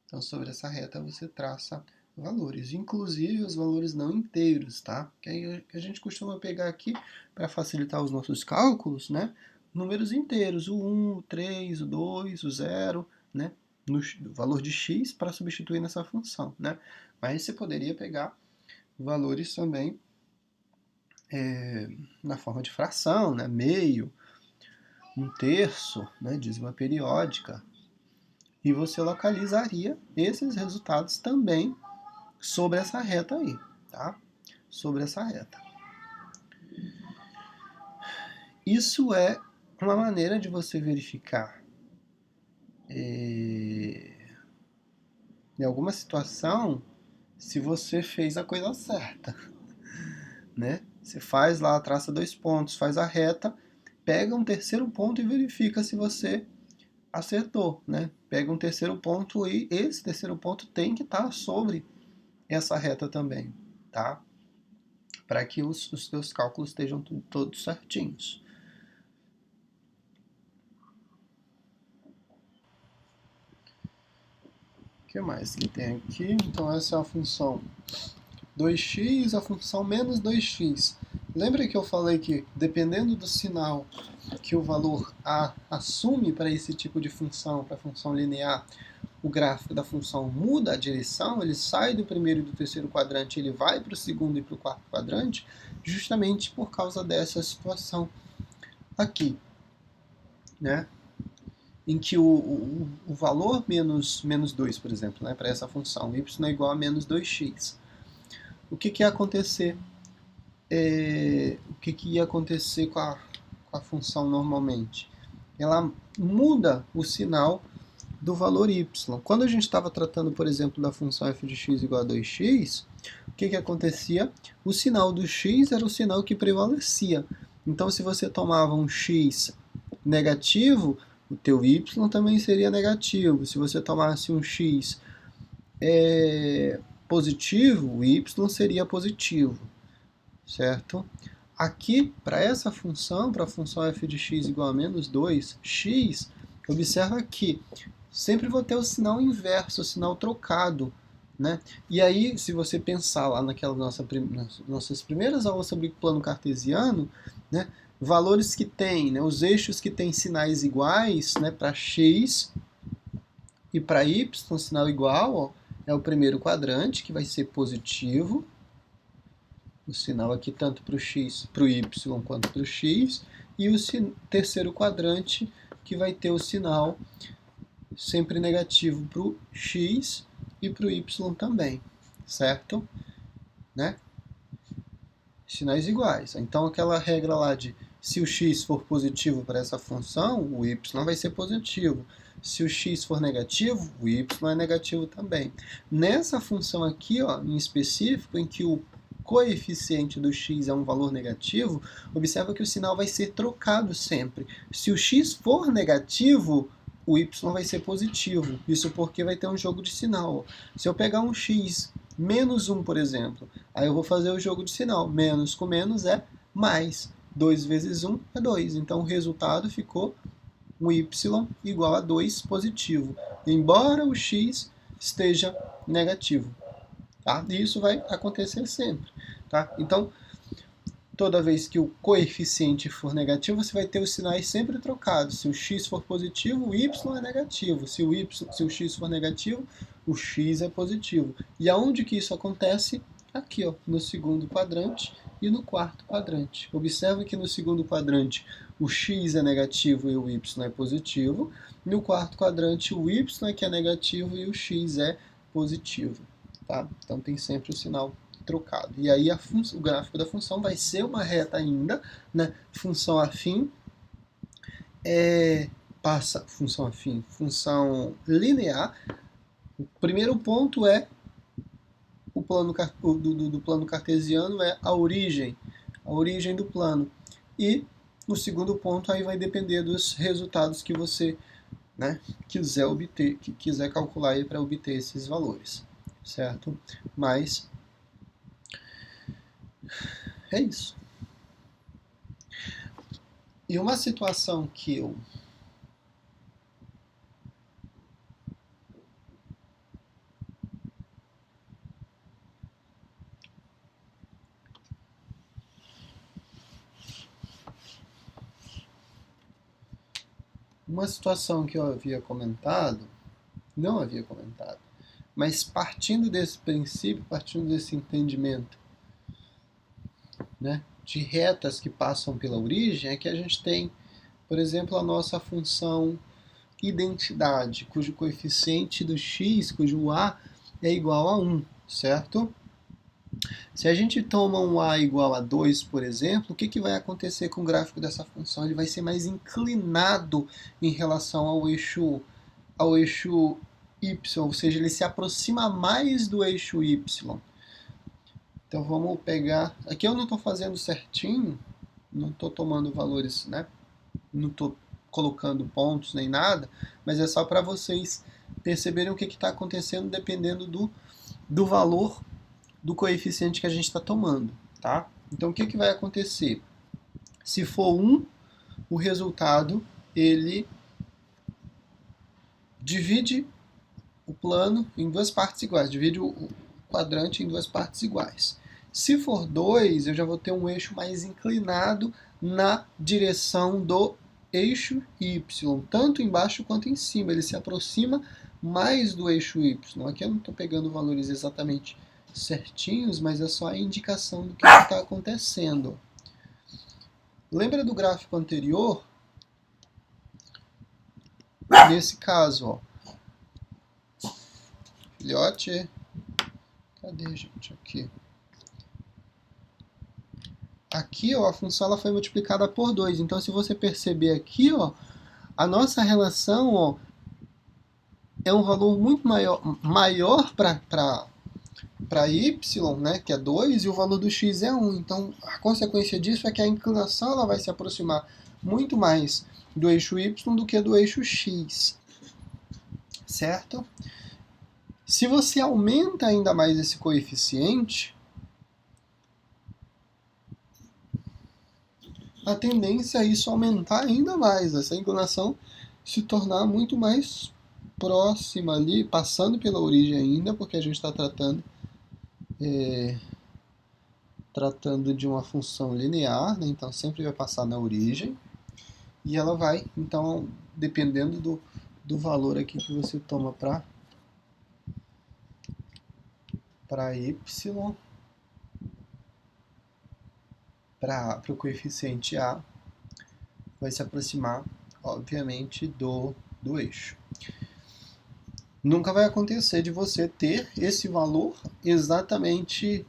Então sobre essa reta você traça valores, inclusive os valores não inteiros, tá? Que a gente costuma pegar aqui para facilitar os nossos cálculos, né? Números inteiros, o 1, o 3, o 2, o 0, né? No valor de x para substituir nessa função, né? Mas você poderia pegar valores também na forma de fração, né? Meio, um terço, né? Dízima periódica. E você localizaria esses resultados também sobre essa reta aí, tá? Sobre essa reta. Isso é uma maneira de você verificar em alguma situação se você fez a coisa certa, né? Você faz lá, traça 2 pontos, faz a reta, pega um terceiro ponto e verifica se você acertou, né? Pega um terceiro ponto e esse terceiro ponto tem que estar sobre essa reta também, tá? Para que os seus cálculos estejam todos certinhos. O que mais que tem aqui? Então essa é a função 2x, a função menos 2x. Lembra que eu falei que, dependendo do sinal que o valor a assume para esse tipo de função, para a função linear, o gráfico da função muda a direção, ele sai do primeiro e do terceiro quadrante, ele vai para o segundo e para o quarto quadrante, justamente por causa dessa situação aqui, né? Em que o valor menos 2, por exemplo, né, para essa função, y é igual a menos 2x. O que ia acontecer? O que ia acontecer com a função normalmente? ela muda o sinal do valor y. Quando a gente estava tratando, por exemplo, da função f de x igual a 2x, o que acontecia? O sinal do x era o sinal que prevalecia. Então, se você tomava um x negativo, o teu y também seria negativo. Se você tomasse um x positivo, o y seria positivo, certo? Aqui, para essa função, para a função f de x igual a menos 2x, observa que sempre vou ter o sinal inverso, o sinal trocado, né? E aí, se você pensar lá naquelas nossas primeiras aulas sobre plano cartesiano, né, valores que tem, né, os eixos que têm sinais iguais, né, para x e para y, sinal igual, ó, é o primeiro quadrante, que vai ser positivo, o sinal aqui tanto para o x, para o y quanto para o x, e o terceiro quadrante, que vai ter o sinal sempre negativo para o x e para o y também, certo? Né? Sinais iguais. Então, aquela regra lá de se o x for positivo para essa função, o y vai ser positivo. Se o x for negativo, o y é negativo também. Nessa função aqui, ó, em específico, em que o coeficiente do x é um valor negativo, observa que o sinal vai ser trocado sempre. Se o x for negativo, o y vai ser positivo. Isso porque vai ter um jogo de sinal. Se eu pegar um x menos 1, por exemplo, aí eu vou fazer o jogo de sinal. Menos com menos é mais. 2 vezes 1 é 2. Então o resultado ficou um y igual a 2 positivo, embora o x esteja negativo. Tá? E isso vai acontecer sempre. Tá? Então, toda vez que o coeficiente for negativo, você vai ter os sinais sempre trocados. Se o x for positivo, o y é negativo. Se o x for negativo, o x é positivo. E aonde que isso acontece? Aqui, ó, no segundo quadrante e no quarto quadrante. Observe que no segundo quadrante o x é negativo e o y é positivo. No quarto quadrante o y é que é negativo e o x é positivo. Tá? Então tem sempre o sinal trocado. E aí o gráfico da função vai ser uma reta ainda, né? Função afim, função linear. O primeiro ponto é o plano do plano cartesiano é a origem do plano. E no segundo ponto aí vai depender dos resultados que você, né, quiser obter, que quiser calcular aí para obter esses valores, certo? Mas é isso. E uma situação que eu havia comentado, não havia comentado, mas partindo desse princípio, partindo desse entendimento, né, de retas que passam pela origem, é que a gente tem, por exemplo, a nossa função identidade, cujo coeficiente do x, cujo a é igual a 1, certo? Se a gente toma um a igual a 2, por exemplo, o que vai acontecer com o gráfico dessa função? Ele vai ser mais inclinado em relação ao eixo y, ou seja, ele se aproxima mais do eixo y. Então vamos pegar... Aqui eu não estou fazendo certinho, não estou tomando valores, né? Não estou colocando pontos nem nada, mas é só para vocês perceberem o que está acontecendo dependendo do valor do coeficiente que a gente está tomando, tá? Então o que vai acontecer? Se for 1, o resultado ele divide o plano em duas partes iguais, divide o quadrante em duas partes iguais. Se for 2, eu já vou ter um eixo mais inclinado na direção do eixo y, tanto embaixo quanto em cima. Ele se aproxima mais do eixo y. Aqui eu não estou pegando valores exatamente certinhos, mas é só a indicação do que está acontecendo. Lembra do gráfico anterior? Nesse caso, ó. Filhote. Cadê, gente? Aqui. Aqui, ó, a função ela foi multiplicada por 2. Então, se você perceber aqui, ó, A nossa relação, ó, é um valor muito maior para y, né, que é 2, e o valor do x é 1. Então, a consequência disso é que a inclinação ela vai se aproximar muito mais do eixo y do que do eixo x, certo? Se você aumenta ainda mais esse coeficiente, a tendência é isso aumentar ainda mais, essa inclinação se tornar muito mais próxima ali, passando pela origem ainda, porque a gente está tratando de uma função linear, né? Então sempre vai passar na origem, e ela vai, então, dependendo do valor aqui que você toma para y, para o coeficiente a, vai se aproximar, obviamente, do eixo. Nunca vai acontecer de você ter esse valor exatamente,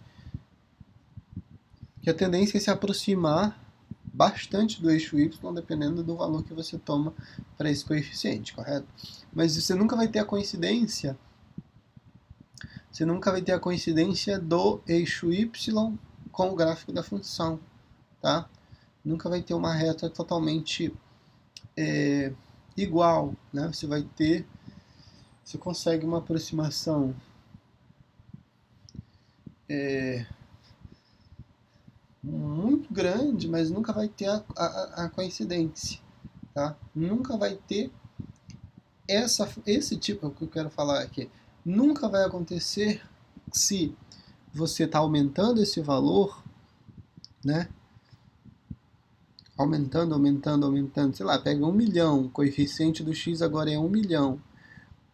que a tendência é se aproximar bastante do eixo y, dependendo do valor que você toma para esse coeficiente, correto? Mas você nunca vai ter a coincidência, do eixo y com o gráfico da função, tá? Nunca vai ter uma reta totalmente igual, né? Você consegue uma aproximação muito grande, mas nunca vai ter a coincidência, tá? Nunca vai ter esse tipo que eu quero falar aqui. Nunca vai acontecer se você está aumentando esse valor, né? Aumentando, sei lá, pega 1 milhão, o coeficiente do x agora é 1 milhão.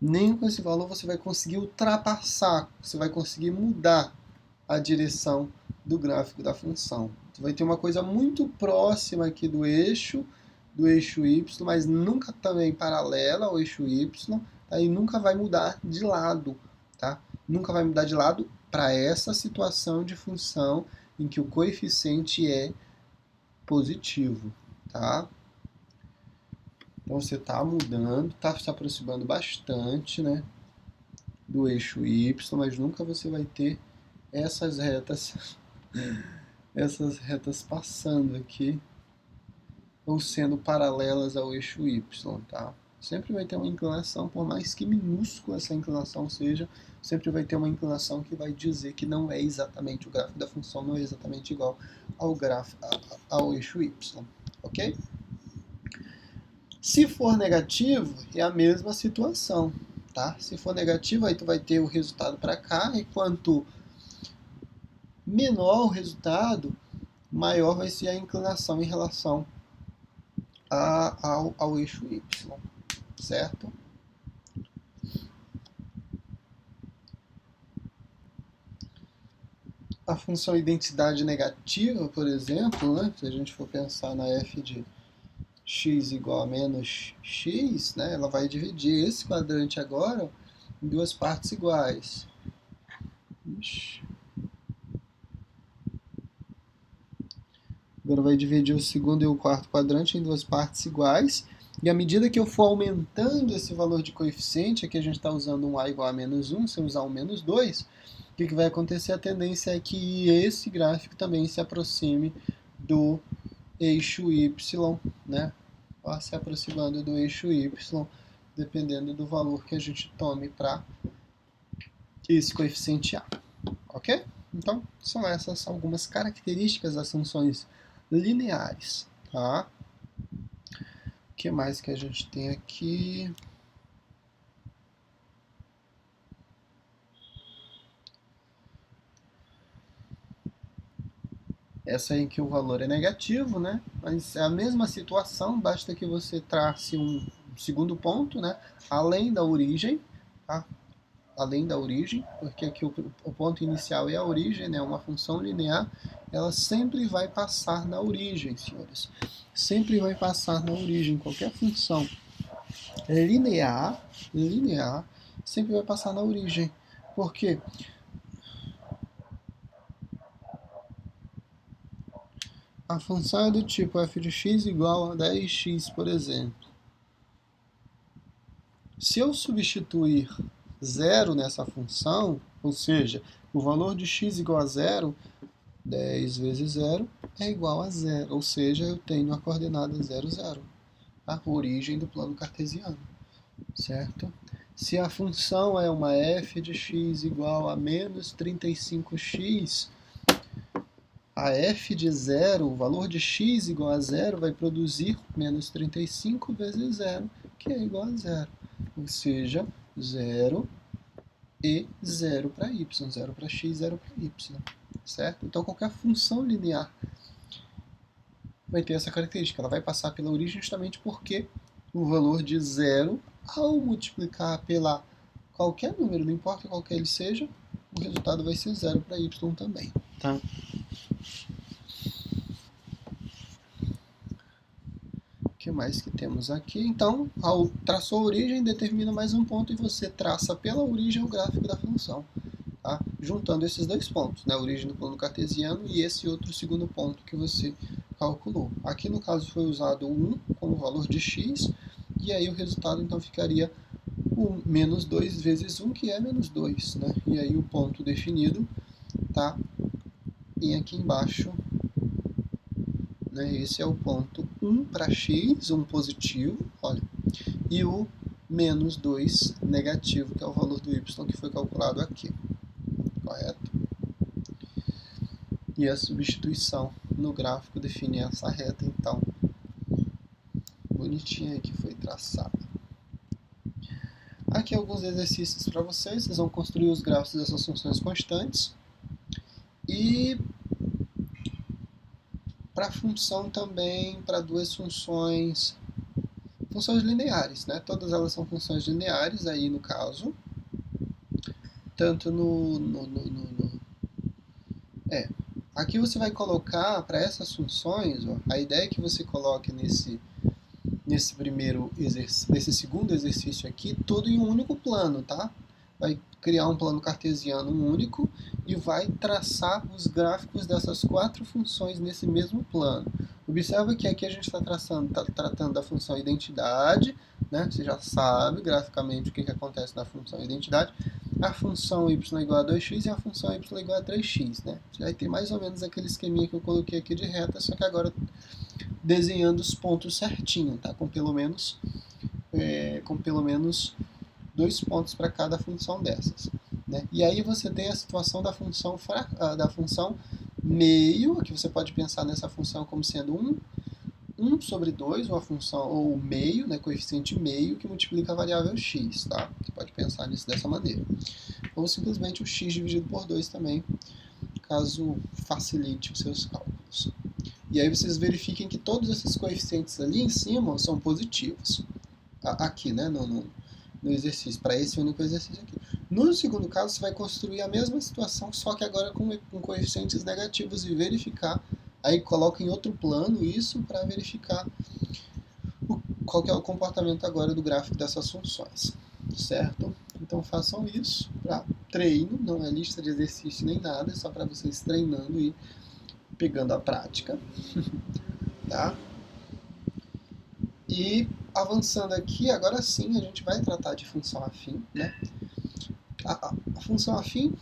Nem com esse valor você vai conseguir ultrapassar, você vai conseguir mudar a direção do gráfico da função. Você vai ter uma coisa muito próxima aqui do eixo y, mas nunca também paralela ao eixo y, tá? E nunca vai mudar de lado, tá? Nunca vai mudar de lado para essa situação de função em que o coeficiente é positivo, tá? Então você está mudando, está se aproximando bastante, né, do eixo y, mas nunca você vai ter essas retas passando aqui ou sendo paralelas ao eixo y, tá? Sempre vai ter uma inclinação, por mais que minúscula essa inclinação seja, sempre vai ter uma inclinação que vai dizer que não é exatamente, o gráfico da função não é exatamente igual ao eixo y, ok? Se for negativo, é a mesma situação, tá? Se for negativo, aí tu vai ter o resultado para cá, e quanto menor o resultado, maior vai ser a inclinação em relação ao eixo y, certo? A função identidade negativa, por exemplo, né, se a gente for pensar na f de x igual a menos x, né, ela vai dividir esse quadrante agora em duas partes iguais. Agora vai dividir o segundo e o quarto quadrante em duas partes iguais. E à medida que eu for aumentando esse valor de coeficiente, aqui a gente está usando um a igual a menos 1, se eu usar um menos 2, o que vai acontecer? A tendência é que esse gráfico também se aproxime do eixo y, né? Vai se aproximando do eixo y, dependendo do valor que a gente tome para esse coeficiente a, ok? Então, são essas algumas características das funções lineares, tá? O que mais que a gente tem aqui? Essa aí em que o valor é negativo, né? Mas é a mesma situação, basta que você trace um segundo ponto, né? Além da origem, tá? Além da origem, porque aqui o ponto inicial é a origem, né? Uma função linear, ela sempre vai passar na origem, senhores. Sempre vai passar na origem. Qualquer função linear, sempre vai passar na origem. Por quê? A função é do tipo f de x igual a 10x, por exemplo. Se eu substituir zero nessa função, ou seja, o valor de x igual a zero, 10 vezes zero é igual a zero, ou seja, eu tenho a coordenada 0, 0, a origem do plano cartesiano, certo? Se a função é uma f de x igual a menos 35x, a f de zero, o valor de x igual a zero, vai produzir menos 35 vezes zero, que é igual a zero. Ou seja, 0 e 0 para y, 0 para x, 0 para y, certo? Então, qualquer função linear vai ter essa característica, ela vai passar pela origem justamente porque o valor de zero, ao multiplicar pela qualquer número, não importa qual que ele seja, o resultado vai ser 0 para y também, tá? O que mais que temos aqui? Então, traçou a origem, determina mais um ponto e você traça pela origem o gráfico da função, tá? Juntando esses dois pontos, né? A origem do plano cartesiano e esse outro segundo ponto que você calculou. Aqui no caso foi usado 1 como valor de x, e aí o resultado então ficaria o menos 2 vezes 1, que é menos 2, né? E aí o ponto definido tá bem aqui embaixo, né? Esse é o ponto 1 para x, 1 positivo, olha, e o menos 2 negativo, que é o valor do y que foi calculado aqui, correto? E a substituição no gráfico define essa reta, então, bonitinha aí que foi traçada. Aqui alguns exercícios para vocês vão construir os gráficos dessas funções constantes. E para função também, para duas funções lineares, né? Todas elas são funções lineares aí no caso, tanto aqui você vai colocar para essas funções, ó, a ideia é que você coloque nesse segundo exercício aqui, tudo em um único plano, tá? Vai criar um plano cartesiano único e vai traçar os gráficos dessas quatro funções nesse mesmo plano. Observa que aqui a gente está tratando da função identidade, né? Você já sabe graficamente o que acontece na função identidade. A função y igual a 2x e a função y igual a 3x, né? Você vai ter mais ou menos aquele esqueminha que eu coloquei aqui de reta, só que agora desenhando os pontos certinho, tá? Com pelo menos 2 pontos para cada função dessas, né? E aí você tem a situação da função meio, que você pode pensar nessa função como sendo 1 sobre 2, uma função, ou meio, né, coeficiente meio, que multiplica a variável x, tá? Você pode pensar nisso dessa maneira. Ou simplesmente o x dividido por 2 também, caso facilite os seus cálculos. E aí vocês verifiquem que todos esses coeficientes ali em cima são positivos. Aqui, né, no exercício, para esse único exercício aqui. No segundo caso, você vai construir a mesma situação, só que agora com coeficientes negativos e verificar. Aí coloca em outro plano isso para verificar qual que é o comportamento agora do gráfico dessas funções, certo? Então façam isso para treino, não é lista de exercício nem nada, é só para vocês treinando e pegando a prática, tá? E avançando aqui, agora sim a gente vai tratar de função afim, né? A função afim,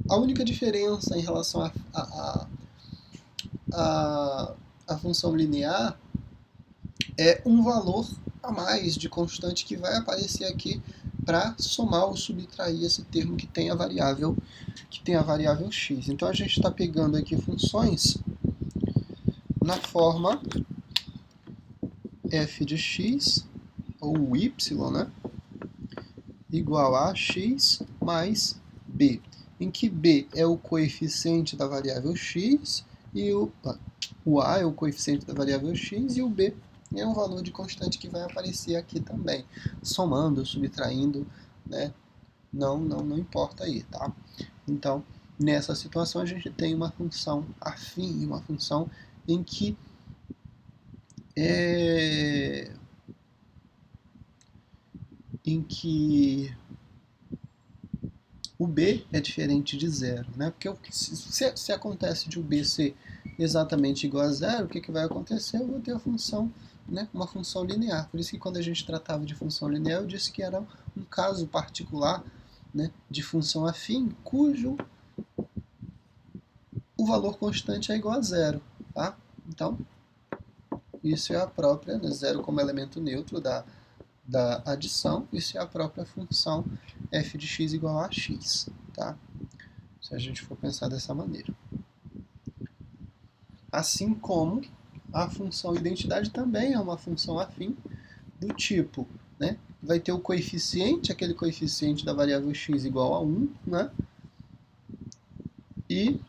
a única diferença em relação a função linear é um valor a mais de constante que vai aparecer aqui para somar ou subtrair esse termo que tem a variável x. Então a gente está pegando aqui funções na forma f de x, ou y, né, igual a x mais b, em que b é o coeficiente da variável x e o a é o coeficiente da variável x e o b é um valor de constante que vai aparecer aqui também, somando, subtraindo, né? Não importa aí, tá? Então, nessa situação a gente tem uma função afim, uma função em que o b é diferente de zero, né? Porque se acontece de o b ser exatamente igual a zero, o que vai acontecer? Eu vou ter a função né, uma função linear. Por isso que quando a gente tratava de função linear, eu disse que era um caso particular, né, de função afim, cujo o valor constante é igual a zero. Tá? Então, isso é a própria, né, zero como elemento neutro da adição, isso é a própria função f de x igual a x. Tá? Se a gente for pensar dessa maneira. Assim como a função identidade também é uma função afim do tipo, né, vai ter o coeficiente, aquele coeficiente da variável x igual a 1, né, e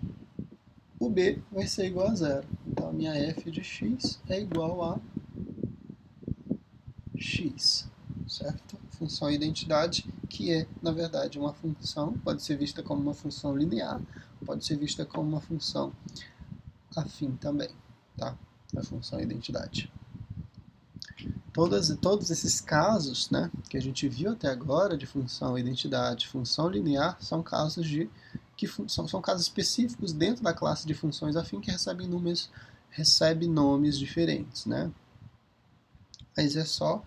o b vai ser igual a zero. Então a minha f de x é igual a x, certo? Função identidade, que é, na verdade, uma função, pode ser vista como uma função linear, pode ser vista como uma função afim também, tá? A função identidade. Todos esses casos, né, que a gente viu até agora de função identidade, função linear, são casos são casos específicos dentro da classe de funções afim que recebem nomes diferentes, né? Mas é só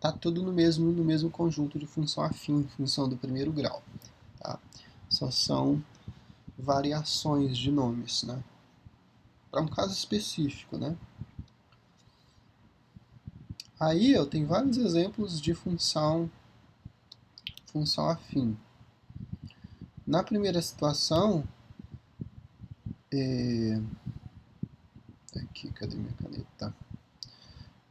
tá tudo no mesmo conjunto de função afim, função do primeiro grau, tá? Só são variações de nomes, né? Para um caso específico, né? Aí eu tenho vários exemplos de função afim. Na primeira situação, aqui, cadê minha caneta?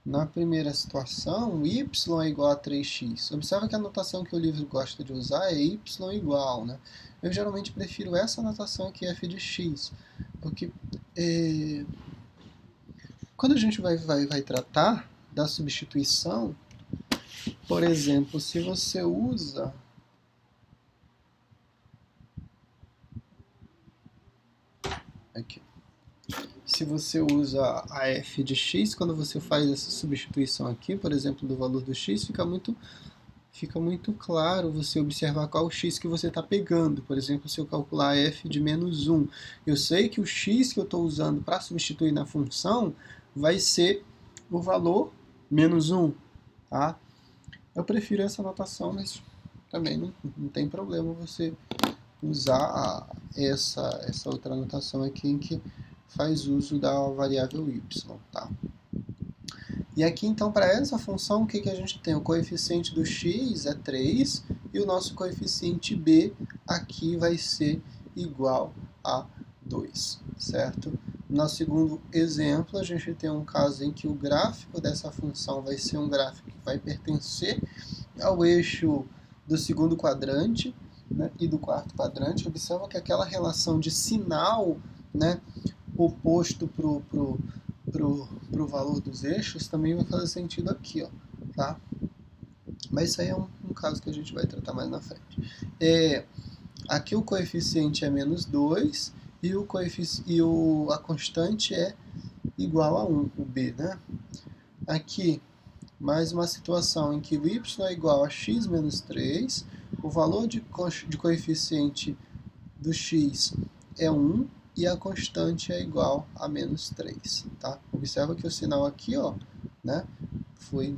Na primeira situação, y é igual a 3x. Observa que a notação que o livro gosta de usar é y igual, né? Eu geralmente prefiro essa notação aqui, f de x, porque quando a gente vai tratar da substituição, por exemplo, se você usa aqui, se você usa a f de x, quando você faz essa substituição aqui, por exemplo, do valor do x, fica muito claro você observar qual o x que você está pegando. Por exemplo, se eu calcular f de menos 1, eu sei que o x que eu estou usando para substituir na função vai ser o valor menos 1. Tá? Eu prefiro essa notação, mas também não tem problema você usar essa outra notação aqui em que faz uso da variável y. Tá? E aqui, então, para essa função, o que a gente tem? O coeficiente do x é 3 e o nosso coeficiente b aqui vai ser igual a 2, certo? No segundo exemplo, a gente tem um caso em que o gráfico dessa função vai ser um gráfico que vai pertencer ao eixo do segundo quadrante, né, e do quarto quadrante. Observa que aquela relação de sinal, né, oposto para o valor dos eixos também vai fazer sentido aqui, ó, tá? Mas isso aí é um caso que a gente vai tratar mais na frente. Aqui o coeficiente é menos 2 e a constante é igual a 1, o b, né? Aqui, mais uma situação em que o y é igual a x menos 3, o valor de coeficiente do x é 1 e a constante é igual a menos 3. Tá? Observa que o sinal aqui, ó, né,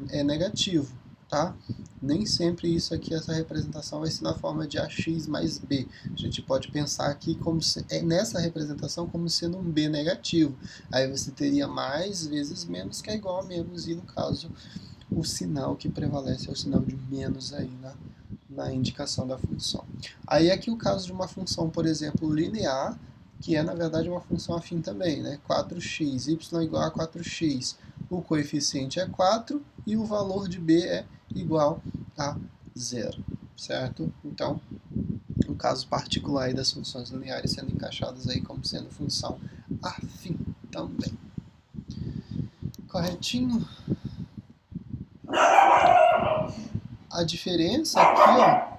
é negativo. Tá? Nem sempre isso aqui, essa representação vai ser na forma de ax mais b. A gente pode pensar aqui nessa representação como sendo um b negativo. Aí você teria mais vezes menos, que é igual a menos, e no caso o sinal que prevalece é o sinal de menos aí na indicação da função. Aí aqui o caso de uma função, por exemplo, linear, que é na verdade uma função afim também, né? 4x, y igual a 4x, o coeficiente é 4 e o valor de b é igual a 0, certo? Então, um caso particular aí das funções lineares sendo encaixadas aí como sendo função afim também. Corretinho? A diferença aqui, ó,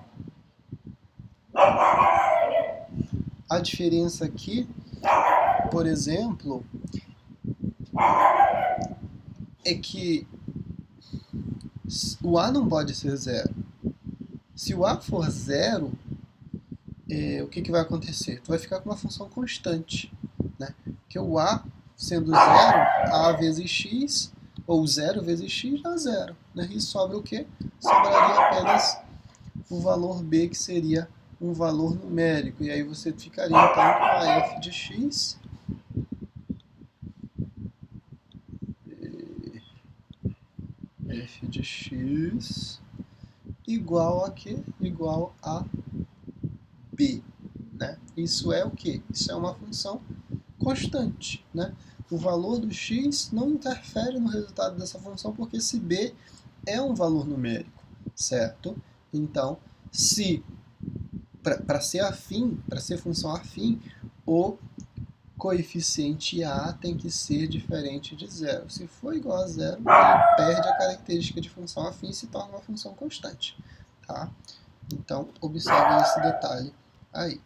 a diferença aqui, por exemplo, é que o a não pode ser zero. Se o a for zero, o que vai acontecer? Tu vai ficar com uma função constante, né? Porque o a sendo 0, a vezes x, ou 0 vezes x dá 0. Né? E sobra o quê? Sobraria apenas o valor b, que seria um valor numérico. E aí você ficaria então com a f de x f de x igual a quê? Igual a b. Né? Isso é o quê? Isso é uma função constante. Né? O valor do x não interfere no resultado dessa função, porque esse b é um valor numérico, certo? Então, se para ser afim, para ser função afim, o coeficiente a tem que ser diferente de zero. Se for igual a zero, ele perde a característica de função afim e se torna uma função constante. Tá? Então, observe esse detalhe aí.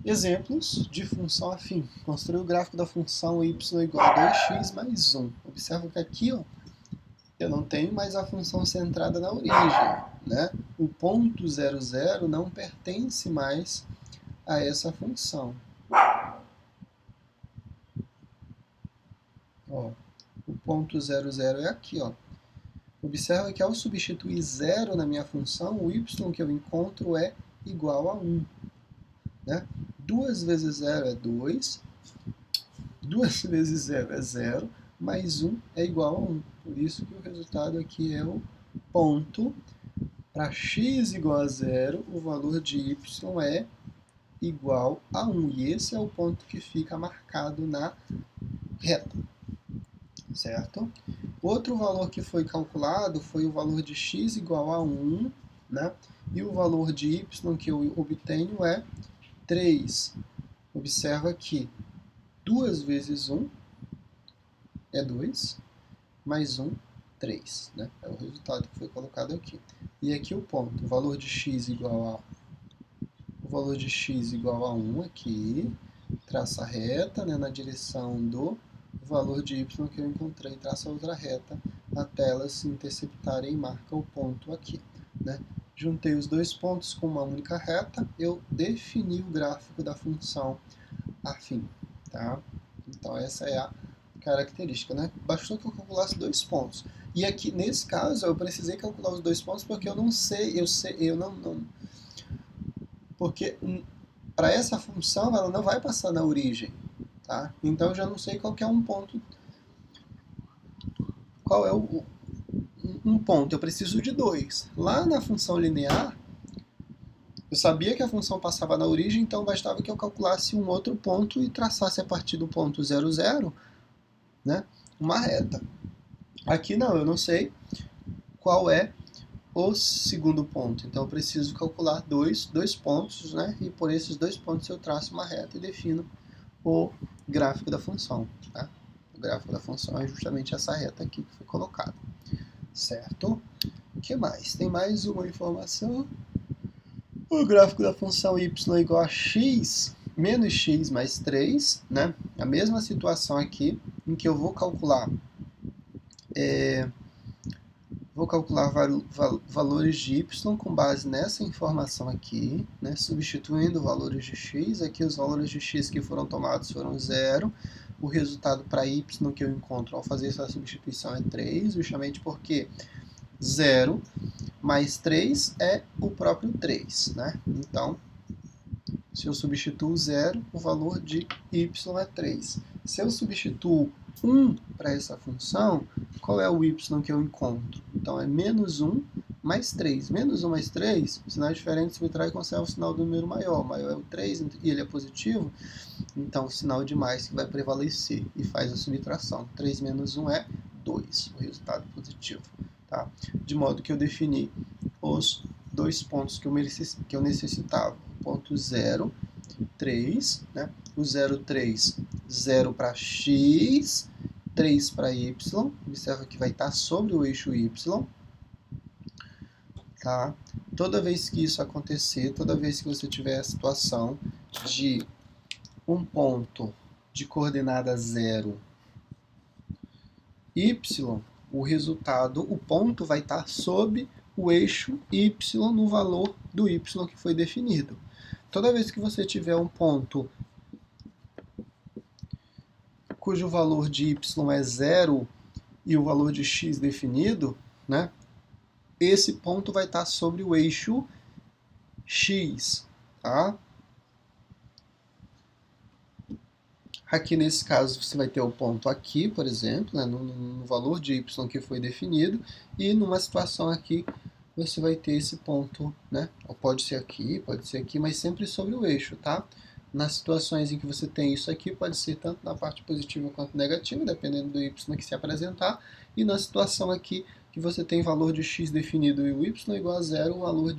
Exemplos de função afim. Construir o gráfico da função y igual a 2x mais 1. Observa que aqui, ó, eu não tenho mais a função centrada na origem. Né? O ponto 00 não pertence mais a essa função. Ó, o ponto 00 é aqui. Ó. Observa que ao substituir 0 na minha função, o y que eu encontro é igual a 1. Né? 2 vezes 0 é 2, 2 vezes 0 é 0, mais 1 é igual a 1. Por isso que o resultado aqui é o ponto. Para x igual a 0, o valor de y é igual a 1. E esse é o ponto que fica marcado na reta. Certo? Outro valor que foi calculado foi o valor de x igual a 1, né? E o valor de y que eu obtenho é 3. Observa que 2 vezes 1 é 2, mais 1, 3. Né? É o resultado que foi colocado aqui. E aqui o ponto, o valor de x igual a 1 aqui, traça a reta, né, na direção do valor de y que eu encontrei, traça outra reta até elas se interceptarem e marca o ponto aqui. Né? Juntei os dois pontos com uma única reta, eu defini o gráfico da função afim. Tá? Então essa é a característica. Né? Bastou que eu calculasse dois pontos. E aqui, nesse caso, eu precisei calcular os dois pontos porque eu não sei, eu não porque para essa função ela não vai passar na origem. Tá? Então eu já não sei qual que é um ponto. Qual é um ponto? Eu preciso de dois. Lá na função linear, eu sabia que a função passava na origem, então bastava que eu calculasse um outro ponto e traçasse a partir do ponto 00, né, uma reta. Aqui não, eu não sei qual é o segundo ponto. Então eu preciso calcular dois pontos, né, e por esses dois pontos eu traço uma reta e defino o gráfico da função. Tá? O gráfico da função é justamente essa reta aqui que foi colocada. Certo? O que mais? Tem mais uma informação. O gráfico da função y igual a x menos x mais 3. Né? A mesma situação aqui, em que eu vou calcular valores de y com base nessa informação aqui, né? Substituindo valores de x. Aqui os valores de x que foram tomados foram 0. O resultado para y que eu encontro ao fazer essa substituição é 3, justamente porque 0 mais 3 é o próprio 3. Né? Então, se eu substituo 0, o valor de y é 3. Se eu substituo 1 para essa função, qual é o y que eu encontro? Então é menos 1 mais 3. Menos 1 mais 3, sinal diferente subtrai e conserva o sinal do número maior. O maior é o 3 e ele é positivo, então o sinal de mais que vai prevalecer e faz a subtração. 3 menos 1 é 2, o resultado positivo. Tá? De modo que eu defini os dois pontos que eu necessitava. Ponto 0, 3, né? O 0, 3, 0 para x, 3 para y. Observa que vai estar sobre o eixo y. Tá? Toda vez que isso acontecer, toda vez que você tiver a situação de um ponto de coordenada 0, y, o resultado, o ponto vai estar sob o eixo y no valor do y que foi definido. Toda vez que você tiver um ponto cujo valor de y é zero e o valor de x definido, né? Esse ponto vai estar sobre o eixo x, tá? Aqui nesse caso você vai ter o ponto aqui, por exemplo, né, no valor de y que foi definido, e numa situação aqui você vai ter esse ponto, né? Pode ser aqui, mas sempre sobre o eixo, tá? Nas situações em que você tem isso aqui, pode ser tanto na parte positiva quanto negativa, dependendo do y que se apresentar, e na situação aqui que você tem valor de x definido e o y igual a zero, o valor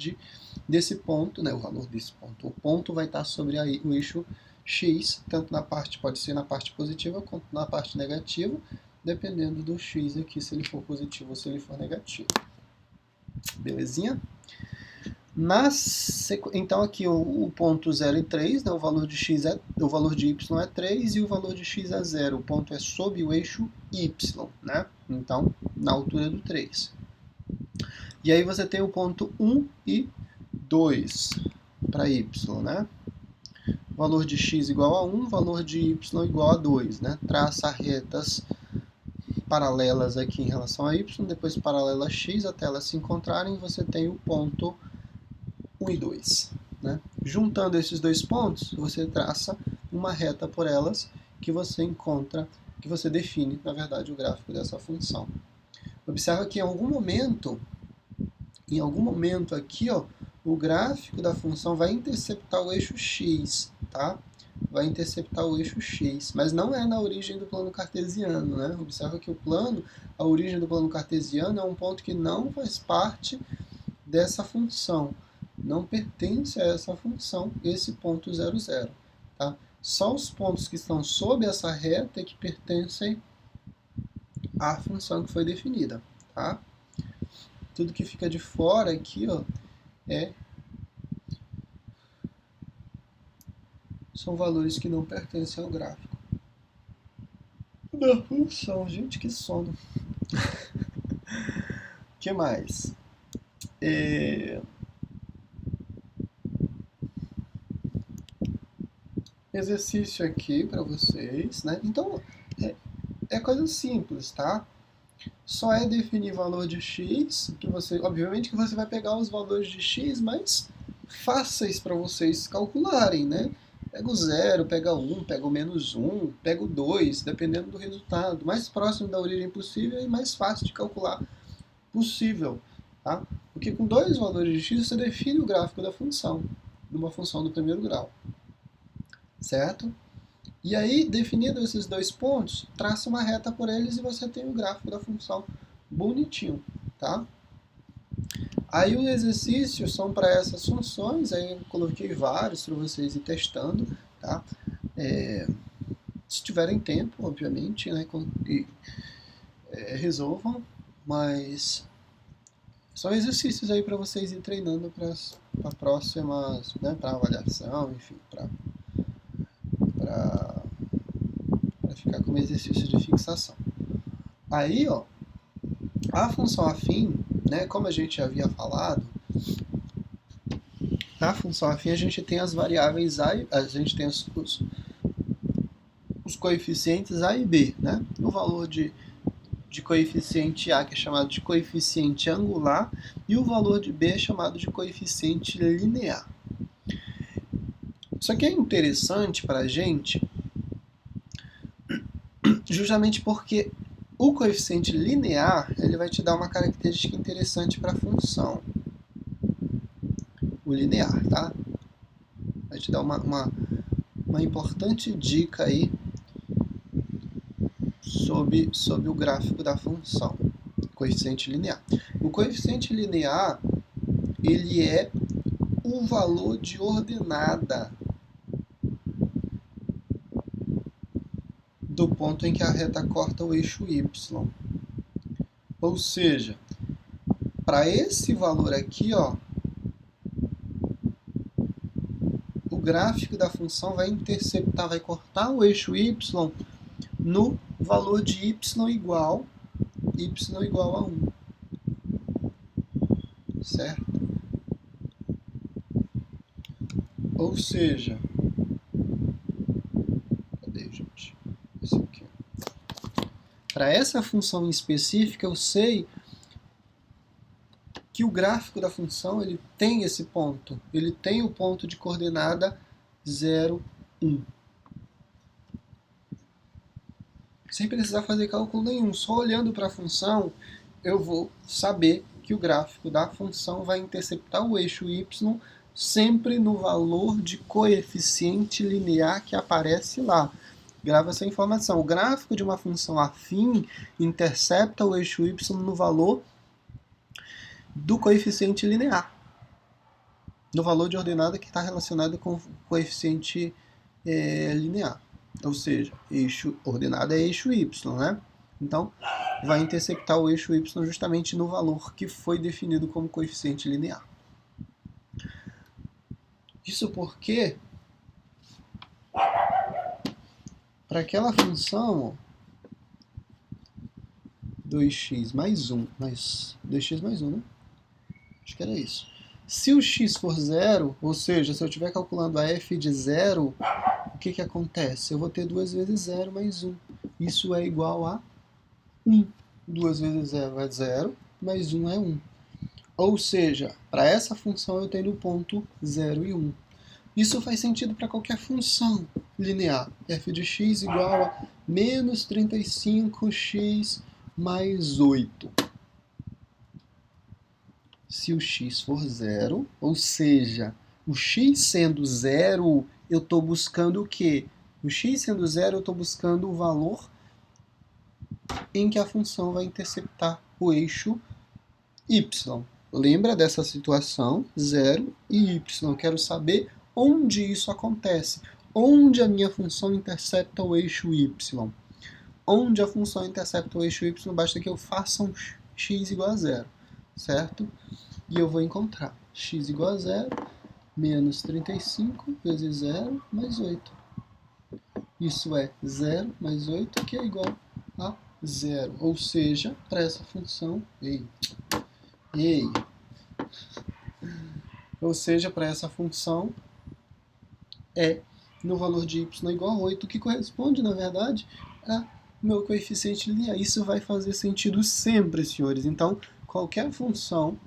desse ponto, né? O valor desse ponto. O ponto vai estar sobre o eixo x, tanto na parte, pode ser na parte positiva quanto na parte negativa, dependendo do x aqui, se ele for positivo ou se ele for negativo. Belezinha? Então aqui o ponto 0 e 3, né, o valor de y é 3 e o valor de x é 0. O ponto é sob o eixo y, né? Então, na altura do 3. E aí você tem o ponto 1 e 2 para y, né? Valor de x igual a 1, valor de y igual a 2, né? Traça retas paralelas aqui em relação a y, depois paralela a x, até elas se encontrarem, você tem o ponto 1 e 2. Né? Juntando esses dois pontos, você traça uma reta por elas que você encontra, que você define, na verdade, o gráfico dessa função. Observa que em algum momento aqui, ó, o gráfico da função vai interceptar o eixo x, tá? Vai interceptar o eixo x, mas não é na origem do plano cartesiano, né? Observa que a origem do plano cartesiano é um ponto que não faz parte dessa função, não pertence a essa função, esse ponto 0, 0, tá? Só os pontos que estão sob essa reta é que pertencem à função que foi definida, tá? Tudo que fica de fora aqui, ó, são valores que não pertencem ao gráfico da função. Gente, que sono. O que mais? Exercício aqui para vocês, né? Então, é coisa simples, tá? Só é definir valor de x, que você, obviamente que você vai pegar os valores de x mais fáceis para vocês calcularem, né? Pega o 0, pega o 1, pega o menos 1, pega o 2, dependendo do resultado. Mais próximo da origem possível e mais fácil de calcular possível, tá? Porque com dois valores de x você define o gráfico da função, de uma função do primeiro grau, certo? E aí, definido esses dois pontos, traça uma reta por eles e você tem o gráfico da função bonitinho, tá? Aí os exercícios são para essas funções, aí eu coloquei vários para vocês ir testando, tá? Se tiverem tempo, obviamente, né, resolvam, mas são exercícios aí para vocês ir treinando para próximas, né, para avaliação, enfim, para ficar como exercício de fixação. Aí, ó, a função afim, né, como a gente já havia falado, na função afim a gente tem as variáveis a gente tem os coeficientes a e b, né? O valor de coeficiente a, que é chamado de coeficiente angular, e o valor de b é chamado de coeficiente linear. Isso aqui é interessante para a gente, justamente porque o coeficiente linear ele vai te dar uma característica interessante para a função. O linear, tá? Vai te dar uma importante dica aí sobre o gráfico da função. Coeficiente linear. O coeficiente linear ele é o valor de ordenada do ponto em que a reta corta o eixo y. Ou seja, para esse valor aqui, ó, o gráfico da função vai interceptar, vai cortar o eixo y no valor de y igual a 1. Certo? Ou seja, cadê, gente? Esse aqui. Para essa função em específica, eu sei que o gráfico da função ele tem esse ponto. Ele tem o ponto de coordenada 0, 1. Sem precisar fazer cálculo nenhum. Só olhando para a função, eu vou saber que o gráfico da função vai interceptar o eixo y sempre no valor de coeficiente linear que aparece lá. Grava essa informação. O gráfico de uma função afim intercepta o eixo y no valor do coeficiente linear, no valor de ordenada que está relacionado com o coeficiente linear. Ou seja, ordenada é eixo y, né? Então, vai interceptar o eixo y justamente no valor que foi definido como coeficiente linear. Isso porque, para aquela função 2x mais 1, 2x mais 1, né? Acho que era isso. Se o x for zero, ou seja, se eu estiver calculando a f de zero, o que acontece? Eu vou ter 2 vezes 0 mais 1. Isso é igual a 1. 2 vezes 0 é 0, mais 1 é 1. Ou seja, para essa função eu tenho o ponto 0 e 1. Isso faz sentido para qualquer função linear. f de x igual a menos 35x mais 8. Se o x for zero, ou seja, o x sendo zero, eu estou buscando o quê? O x sendo zero, eu estou buscando o valor em que a função vai interceptar o eixo y. Lembra dessa situação? 0 e y. Eu quero saber onde isso acontece. Onde a minha função intercepta o eixo y. Onde a função intercepta o eixo y, basta que eu faça um x igual a zero, certo? E eu vou encontrar x igual a zero, menos 35 vezes 0 mais 8. Isso é 0 mais 8, que é igual a 0. Ou seja, para essa função... Ou seja, para essa função é no valor de y igual a 8, que corresponde, na verdade, a meu coeficiente linear. Isso vai fazer sentido sempre, senhores. Então, qualquer função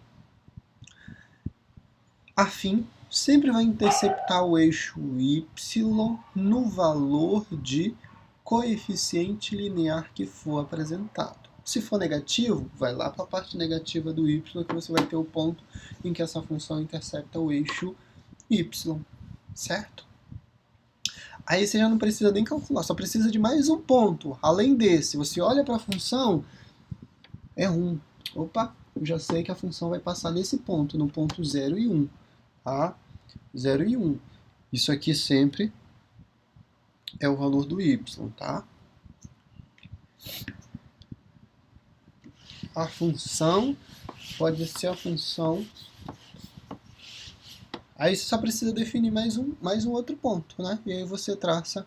afim sempre vai interceptar o eixo y no valor de coeficiente linear que for apresentado. Se for negativo, vai lá para a parte negativa do y, que você vai ter o ponto em que essa função intercepta o eixo y, certo? Aí você já não precisa nem calcular, só precisa de mais um ponto. Além desse, você olha para a função, é 1. Opa, eu já sei que a função vai passar nesse ponto, no ponto 0 e 1. Tá? 0 e 1. Isso aqui sempre é o valor do y, tá? A função pode ser a função... Aí você só precisa definir mais um outro ponto, né? E aí você traça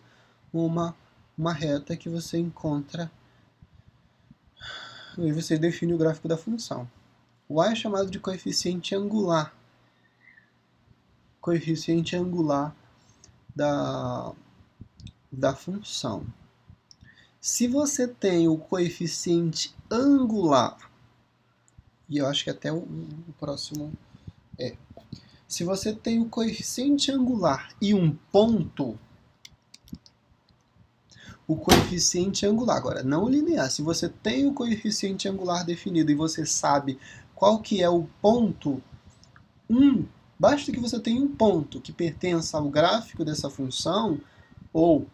uma reta que você encontra. E aí você define o gráfico da função. O y é chamado de coeficiente angular. Coeficiente angular da função. Se você tem o coeficiente angular, e eu acho que até o próximo é. Se você tem o coeficiente angular e um ponto, o coeficiente angular, agora não linear, se você tem o coeficiente angular definido e você sabe qual que é o ponto, basta que você tenha um ponto que pertença ao gráfico dessa função, ou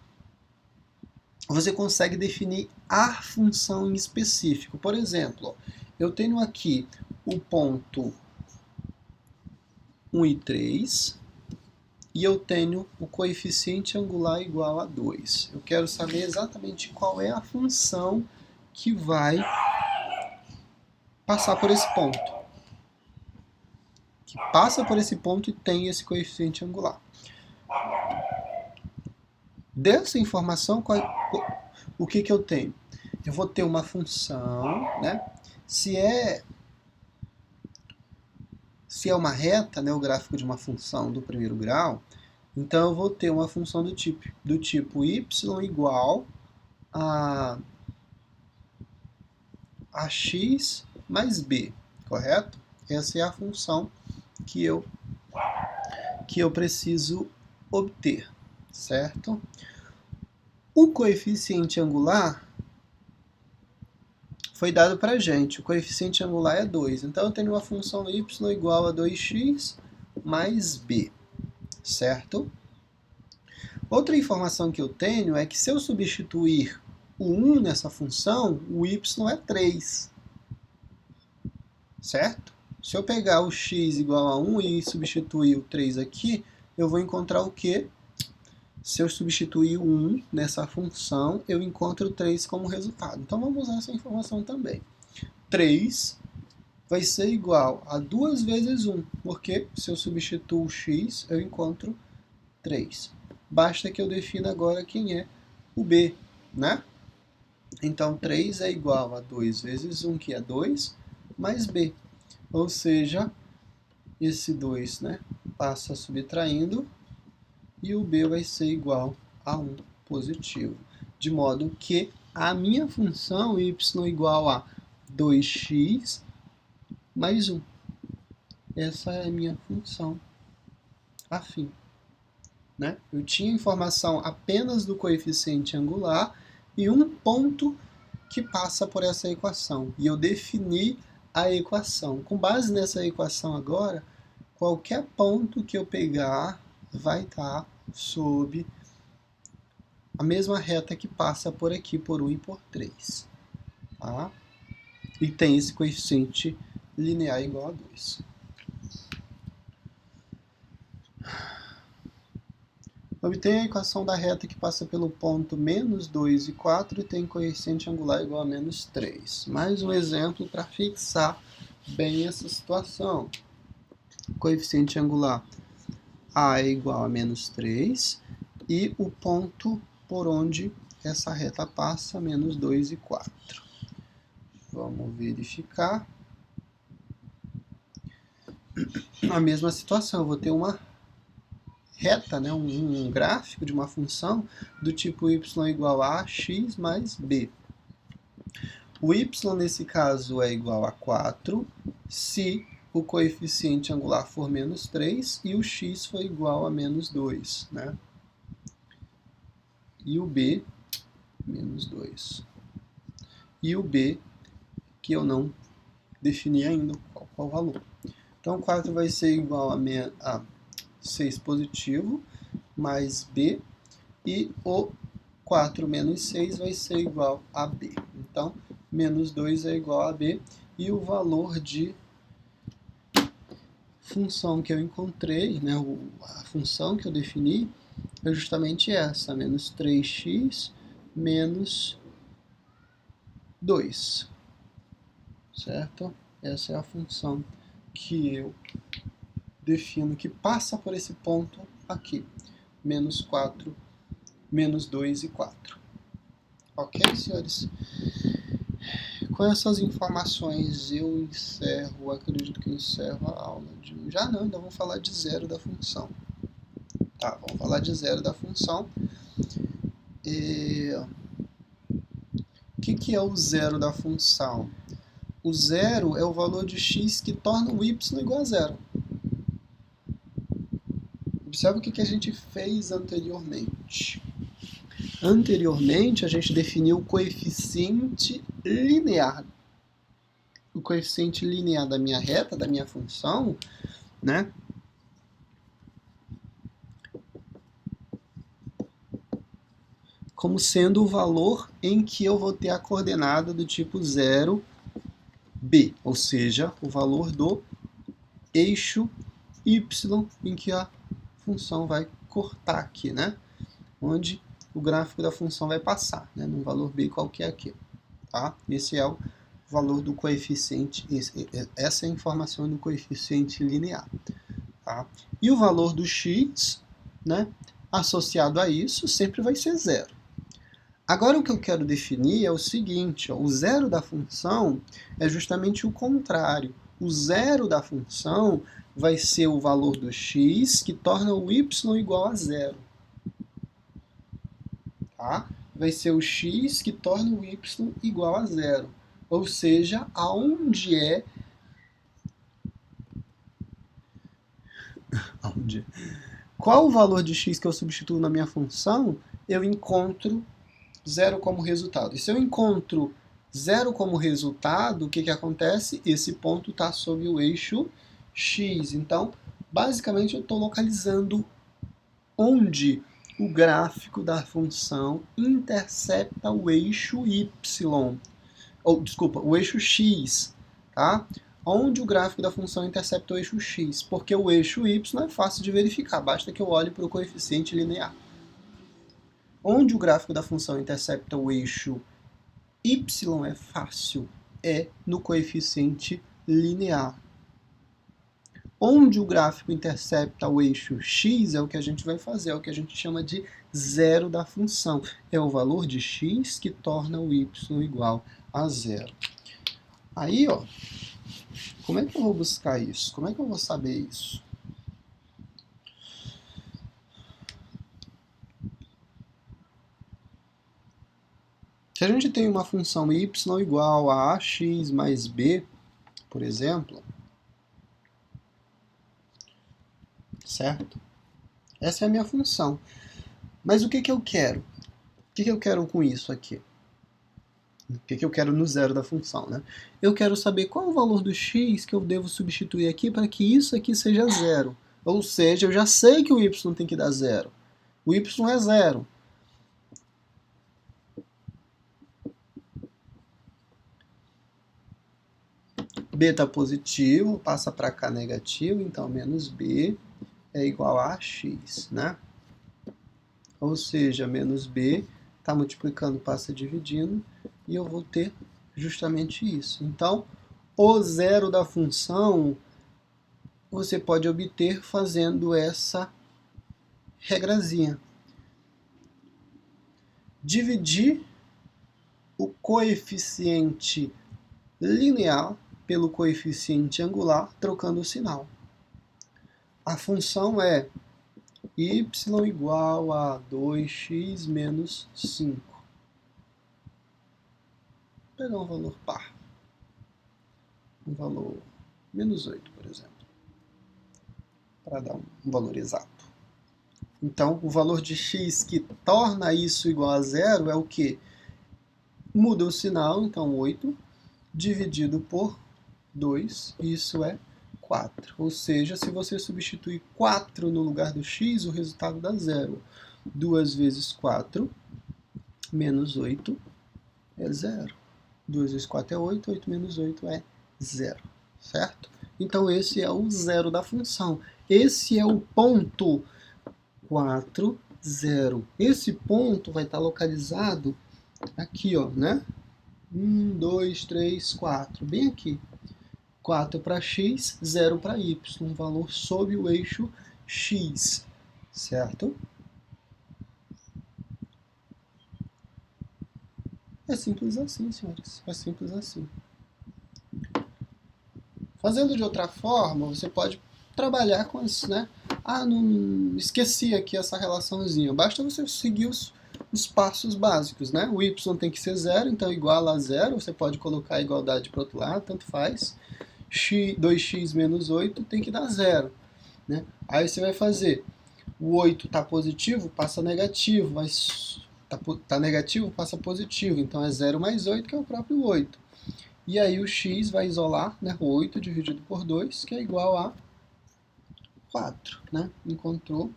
você consegue definir a função em específico. Por exemplo, eu tenho aqui o ponto 1 e 3, e eu tenho o coeficiente angular igual a 2. Eu quero saber exatamente qual é a função que vai passar por esse ponto. Que passa por esse ponto e tem esse coeficiente angular. Dessa informação, o que eu tenho? Eu vou ter uma função, né? Se é uma reta, né, o gráfico de uma função do primeiro grau, então eu vou ter uma função do tipo y igual a ax mais b, correto? Essa é a função que eu preciso obter, certo? O coeficiente angular foi dado para a gente. O coeficiente angular é 2. Então, eu tenho uma função y igual a 2x mais b, certo? Outra informação que eu tenho é que se eu substituir o 1 nessa função, o y é 3, certo? Se eu pegar o x igual a 1 e substituir o 3 aqui, eu vou encontrar o quê? Se eu substituir o 1 nessa função, eu encontro o 3 como resultado. Então, vamos usar essa informação também. 3 vai ser igual a 2 vezes 1, porque se eu substituo o x, eu encontro 3. Basta que eu defina agora quem é o b, né? Então, 3 é igual a 2 vezes 1, que é 2, mais b. Ou seja, esse 2, né, passa subtraindo, e o b vai ser igual a 1 positivo. De modo que a minha função y igual a 2x mais 1. Essa é a minha função afim. Né? Eu tinha informação apenas do coeficiente angular e um ponto que passa por essa equação. E eu defini a equação. Com base nessa equação agora, qualquer ponto que eu pegar vai estar sob a mesma reta que passa por aqui, por 1 e por 3. Tá? E tem esse coeficiente linear igual a 2. Obtenha a equação da reta que passa pelo ponto menos 2 e 4 e tem coeficiente angular igual a menos 3. Mais um exemplo para fixar bem essa situação. Coeficiente angular A é igual a menos 3 e o ponto por onde essa reta passa, menos 2 e 4. Vamos verificar. A mesma situação, eu vou ter uma reta, né, um gráfico de uma função do tipo y igual a x mais b. O y, nesse caso, é igual a 4 se o coeficiente angular for menos 3 e o x for igual a menos 2. Né? E o b, menos 2. E o b, que eu não defini ainda qual o valor. Então, 4 vai ser igual a 6 positivo, mais b, e o 4 menos 6 vai ser igual a b. Então, menos 2 é igual a b, e o valor de função que eu encontrei, né, a função que eu defini, é justamente essa, menos 3x menos 2. Certo? Essa é a função que eu defino que passa por esse ponto aqui, menos 4, menos 2 e 4. Ok, senhores? Com essas informações eu encerro, acredito que eu encerro a aula de hoje. Já não, ainda vamos falar de zero da função. Tá, vamos falar de zero da função. O que é o zero da função? O zero é o valor de x que torna o y igual a zero. Observe o que a gente fez anteriormente. Anteriormente, a gente definiu o coeficiente linear. O coeficiente linear da minha reta, da minha função, né? Como sendo o valor em que eu vou ter a coordenada do tipo 0, b, ou seja, o valor do eixo y em que a função vai cortar aqui, né? Onde o gráfico da função vai passar, né? Num valor b qualquer aqui, tá? Esse é o valor do coeficiente, essa é a informação do coeficiente linear, tá? E o valor do x, né, associado a isso, sempre vai ser zero. Agora o que eu quero definir é o seguinte, ó, o zero da função é justamente o contrário. O zero da função vai ser o valor do x que torna o y igual a zero. Tá? Vai ser o x que torna o y igual a zero. Ou seja, aonde é qual o valor de x que eu substituo na minha função, eu encontro zero como resultado. E se eu encontro zero como resultado, o que acontece? Esse ponto está sob o eixo x. Então, basicamente, eu estou localizando onde o gráfico da função intercepta o eixo y, ou desculpa, o eixo x, tá? Onde o gráfico da função intercepta o eixo x, porque o eixo y é fácil de verificar, basta que eu olhe para o coeficiente linear. Onde o gráfico da função intercepta o eixo y é fácil, é no coeficiente linear. Onde o gráfico intercepta o eixo x é o que a gente vai fazer, é o que a gente chama de zero da função. É o valor de x que torna o y igual a zero. Aí, ó, como é que eu vou buscar isso? Como é que eu vou saber isso? Se a gente tem uma função y igual a ax mais b, por exemplo, certo? Essa é a minha função. Mas o que eu quero? O que eu quero com isso aqui? O que eu quero no zero da função, né? Eu quero saber qual é o valor do x que eu devo substituir aqui para que isso aqui seja zero. Ou seja, eu já sei que o y tem que dar zero. O y é zero. B está positivo, passa para cá negativo, então menos b é igual a x, né? Ou seja, menos b está multiplicando, passa dividindo, e eu vou ter justamente isso. Então, o zero da função você pode obter fazendo essa regrazinha. Dividir o coeficiente linear pelo coeficiente angular, trocando o sinal. A função é y igual a 2x menos 5. Vou pegar um valor par. Um valor menos 8, por exemplo. Para dar um valor exato. Então, o valor de x que torna isso igual a zero é o quê? Muda o sinal, então 8, dividido por 2, isso é 4. Ou seja, se você substituir 4 no lugar do x, o resultado dá zero. 2 vezes 4 menos 8 é zero. 2 vezes 4 é 8, 8 menos 8 é zero, certo? Então esse é o zero da função. Esse é o ponto 4, 0. Esse ponto vai estar localizado aqui, ó, né? 1, 2, 3, 4, bem aqui. 4 para x, 0 para y, um valor sob o eixo x, certo? É simples assim, senhores, é simples assim. Fazendo de outra forma, você pode trabalhar com isso, né? Ah, não esqueci aqui essa relaçãozinha. Basta você seguir os passos básicos, né? O y tem que ser zero, então igual a zero. Você pode colocar a igualdade para o outro lado, tanto faz. 2x menos 8 tem que dar zero, né? Aí você vai fazer, o 8 está positivo, passa negativo, mas tá negativo, passa positivo, então é 0 mais 8, que é o próprio 8. E aí o x vai isolar, né, 8 dividido por 2, que é igual a 4, né? Encontrou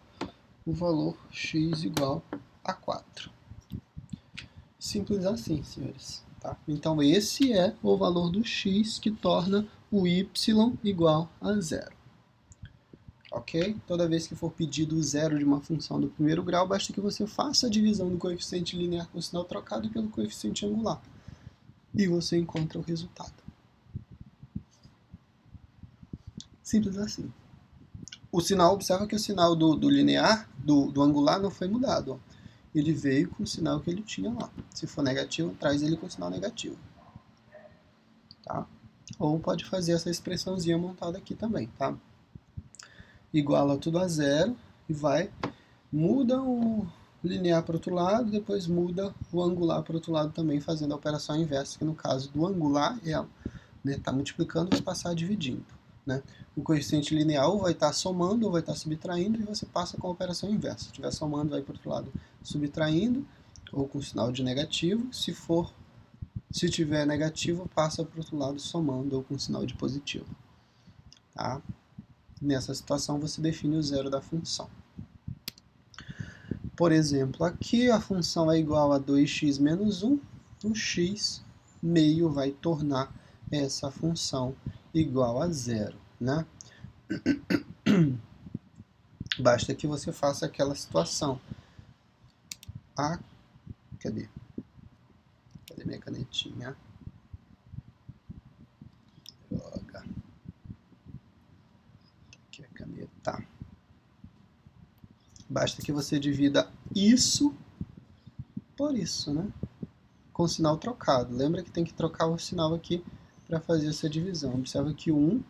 o valor x igual a 4. Simples assim, senhores. Tá? Então esse é o valor do x que torna o y igual a zero. Ok? Toda vez que for pedido o zero de uma função do primeiro grau, basta que você faça a divisão do coeficiente linear com o sinal trocado pelo coeficiente angular. E você encontra o resultado. Simples assim. O sinal, observa que o sinal do linear, do angular, não foi mudado. Ó. Ele veio com o sinal que ele tinha lá. Se for negativo, traz ele com o sinal negativo. Tá? Ou pode fazer essa expressãozinha montada aqui também, tá? Iguala tudo a zero e vai, muda linear para o outro lado, depois muda o angular para o outro lado também, fazendo a operação inversa, que no caso do angular tá multiplicando, vai passar dividindo. Né? O coeficiente linear vai estar somando ou vai estar subtraindo e você passa com a operação inversa. Se estiver somando, vai para o outro lado subtraindo ou com sinal de negativo. Se tiver negativo, passa para o outro lado somando ou com sinal de positivo. Tá? Nessa situação, você define o zero da função. Por exemplo, aqui a função é igual a 2x menos 1, o x meio vai tornar essa função igual a zero, né? Basta que você faça aquela situação. Cadê? Cadê minha canetinha? Joga. Aqui a caneta. Basta que você divida isso por isso, né? Com sinal trocado. Lembra que tem que trocar o sinal aqui para fazer essa divisão. Observa que o 1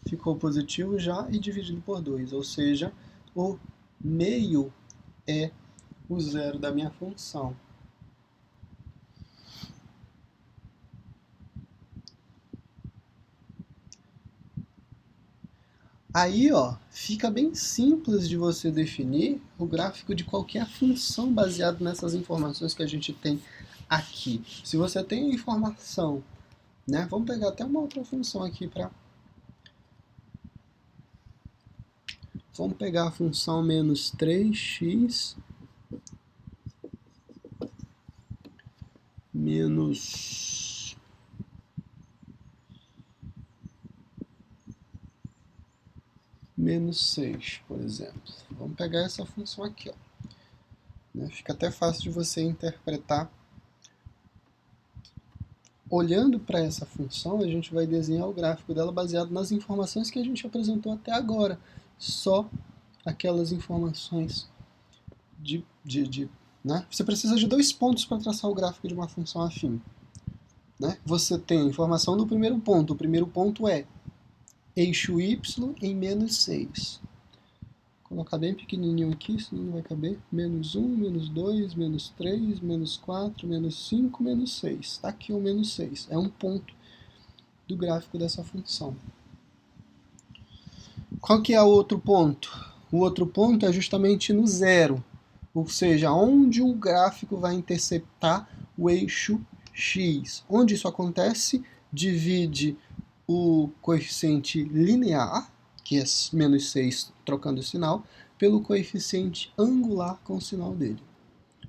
ficou positivo já e dividido por 2, ou seja, o meio é o zero da minha função. Aí, ó, fica bem simples de você definir o gráfico de qualquer função baseado nessas informações que a gente tem aqui. Se você tem informação, né? Vamos pegar até uma outra função aqui para... Vamos pegar a função menos 3x menos 6, por exemplo. Vamos pegar essa função aqui, ó. Né? Fica até fácil de você interpretar. Olhando para essa função, a gente vai desenhar o gráfico dela baseado nas informações que a gente apresentou até agora. Só aquelas informações né? Você precisa de 2 pontos para traçar o gráfico de uma função afim. Né? Você tem a informação do primeiro ponto. O primeiro ponto é eixo y em menos 6. Vou colocar bem pequenininho aqui, senão não vai caber. Menos 1, menos 2, menos 3, menos 4, menos 5, menos 6. Está aqui o menos 6. É um ponto do gráfico dessa função. Qual que é o outro ponto? O outro ponto é justamente no zero. Ou seja, onde o gráfico vai interceptar o eixo x. Onde isso acontece, divide o coeficiente linear, que é menos 6 trocando o sinal, pelo coeficiente angular com o sinal dele.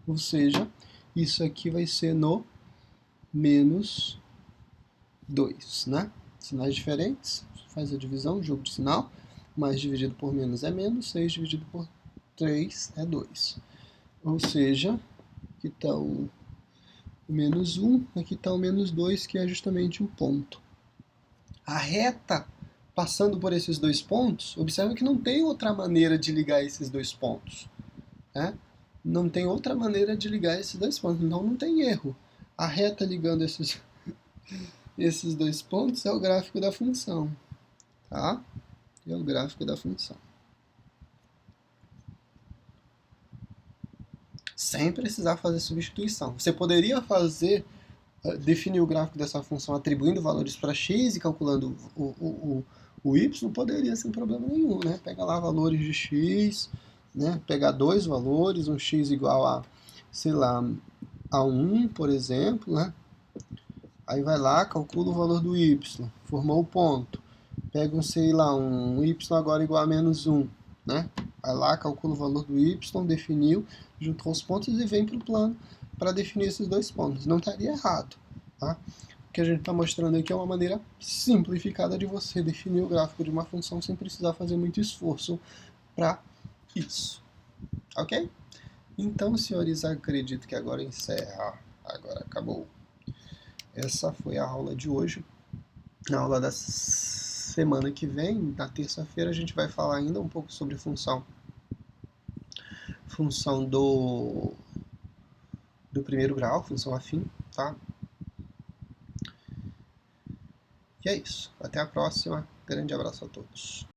Ou seja, isso aqui vai ser no menos 2, né? Sinais diferentes, faz a divisão, jogo de sinal, mais dividido por menos é menos, 6 dividido por 3 é 2. Ou seja, aqui está o menos 1, aqui está o menos 2, que é justamente o ponto. A reta passando por esses 2 pontos, observe que não tem outra maneira de ligar esses 2 pontos. Né? Não tem outra maneira de ligar esses 2 pontos, então não tem erro. A reta ligando esses 2 pontos é o gráfico da função. Tá? É o gráfico da função. Sem precisar fazer substituição. Você poderia definir o gráfico dessa função atribuindo valores para x e calculando o y, poderia sem problema nenhum, né? Pega lá valores de x, né? Pegar 2 valores, um x igual a, sei lá, a 1, por exemplo, né? Aí vai lá, calcula o valor do y, formou o ponto. Pega sei lá, um y agora igual a menos 1, né? Vai lá, calcula o valor do y, definiu, juntou os pontos e vem para o plano para definir esses 2 pontos. Não estaria errado, tá? O que a gente está mostrando aqui é uma maneira simplificada de você definir o gráfico de uma função sem precisar fazer muito esforço para isso. Ok? Então, senhores, acredito que agora encerra. Agora acabou. Essa foi a aula de hoje. Na aula da semana que vem, na terça-feira, a gente vai falar ainda um pouco sobre função do primeiro grau, função afim, tá? E é isso. Até a próxima. Grande abraço a todos.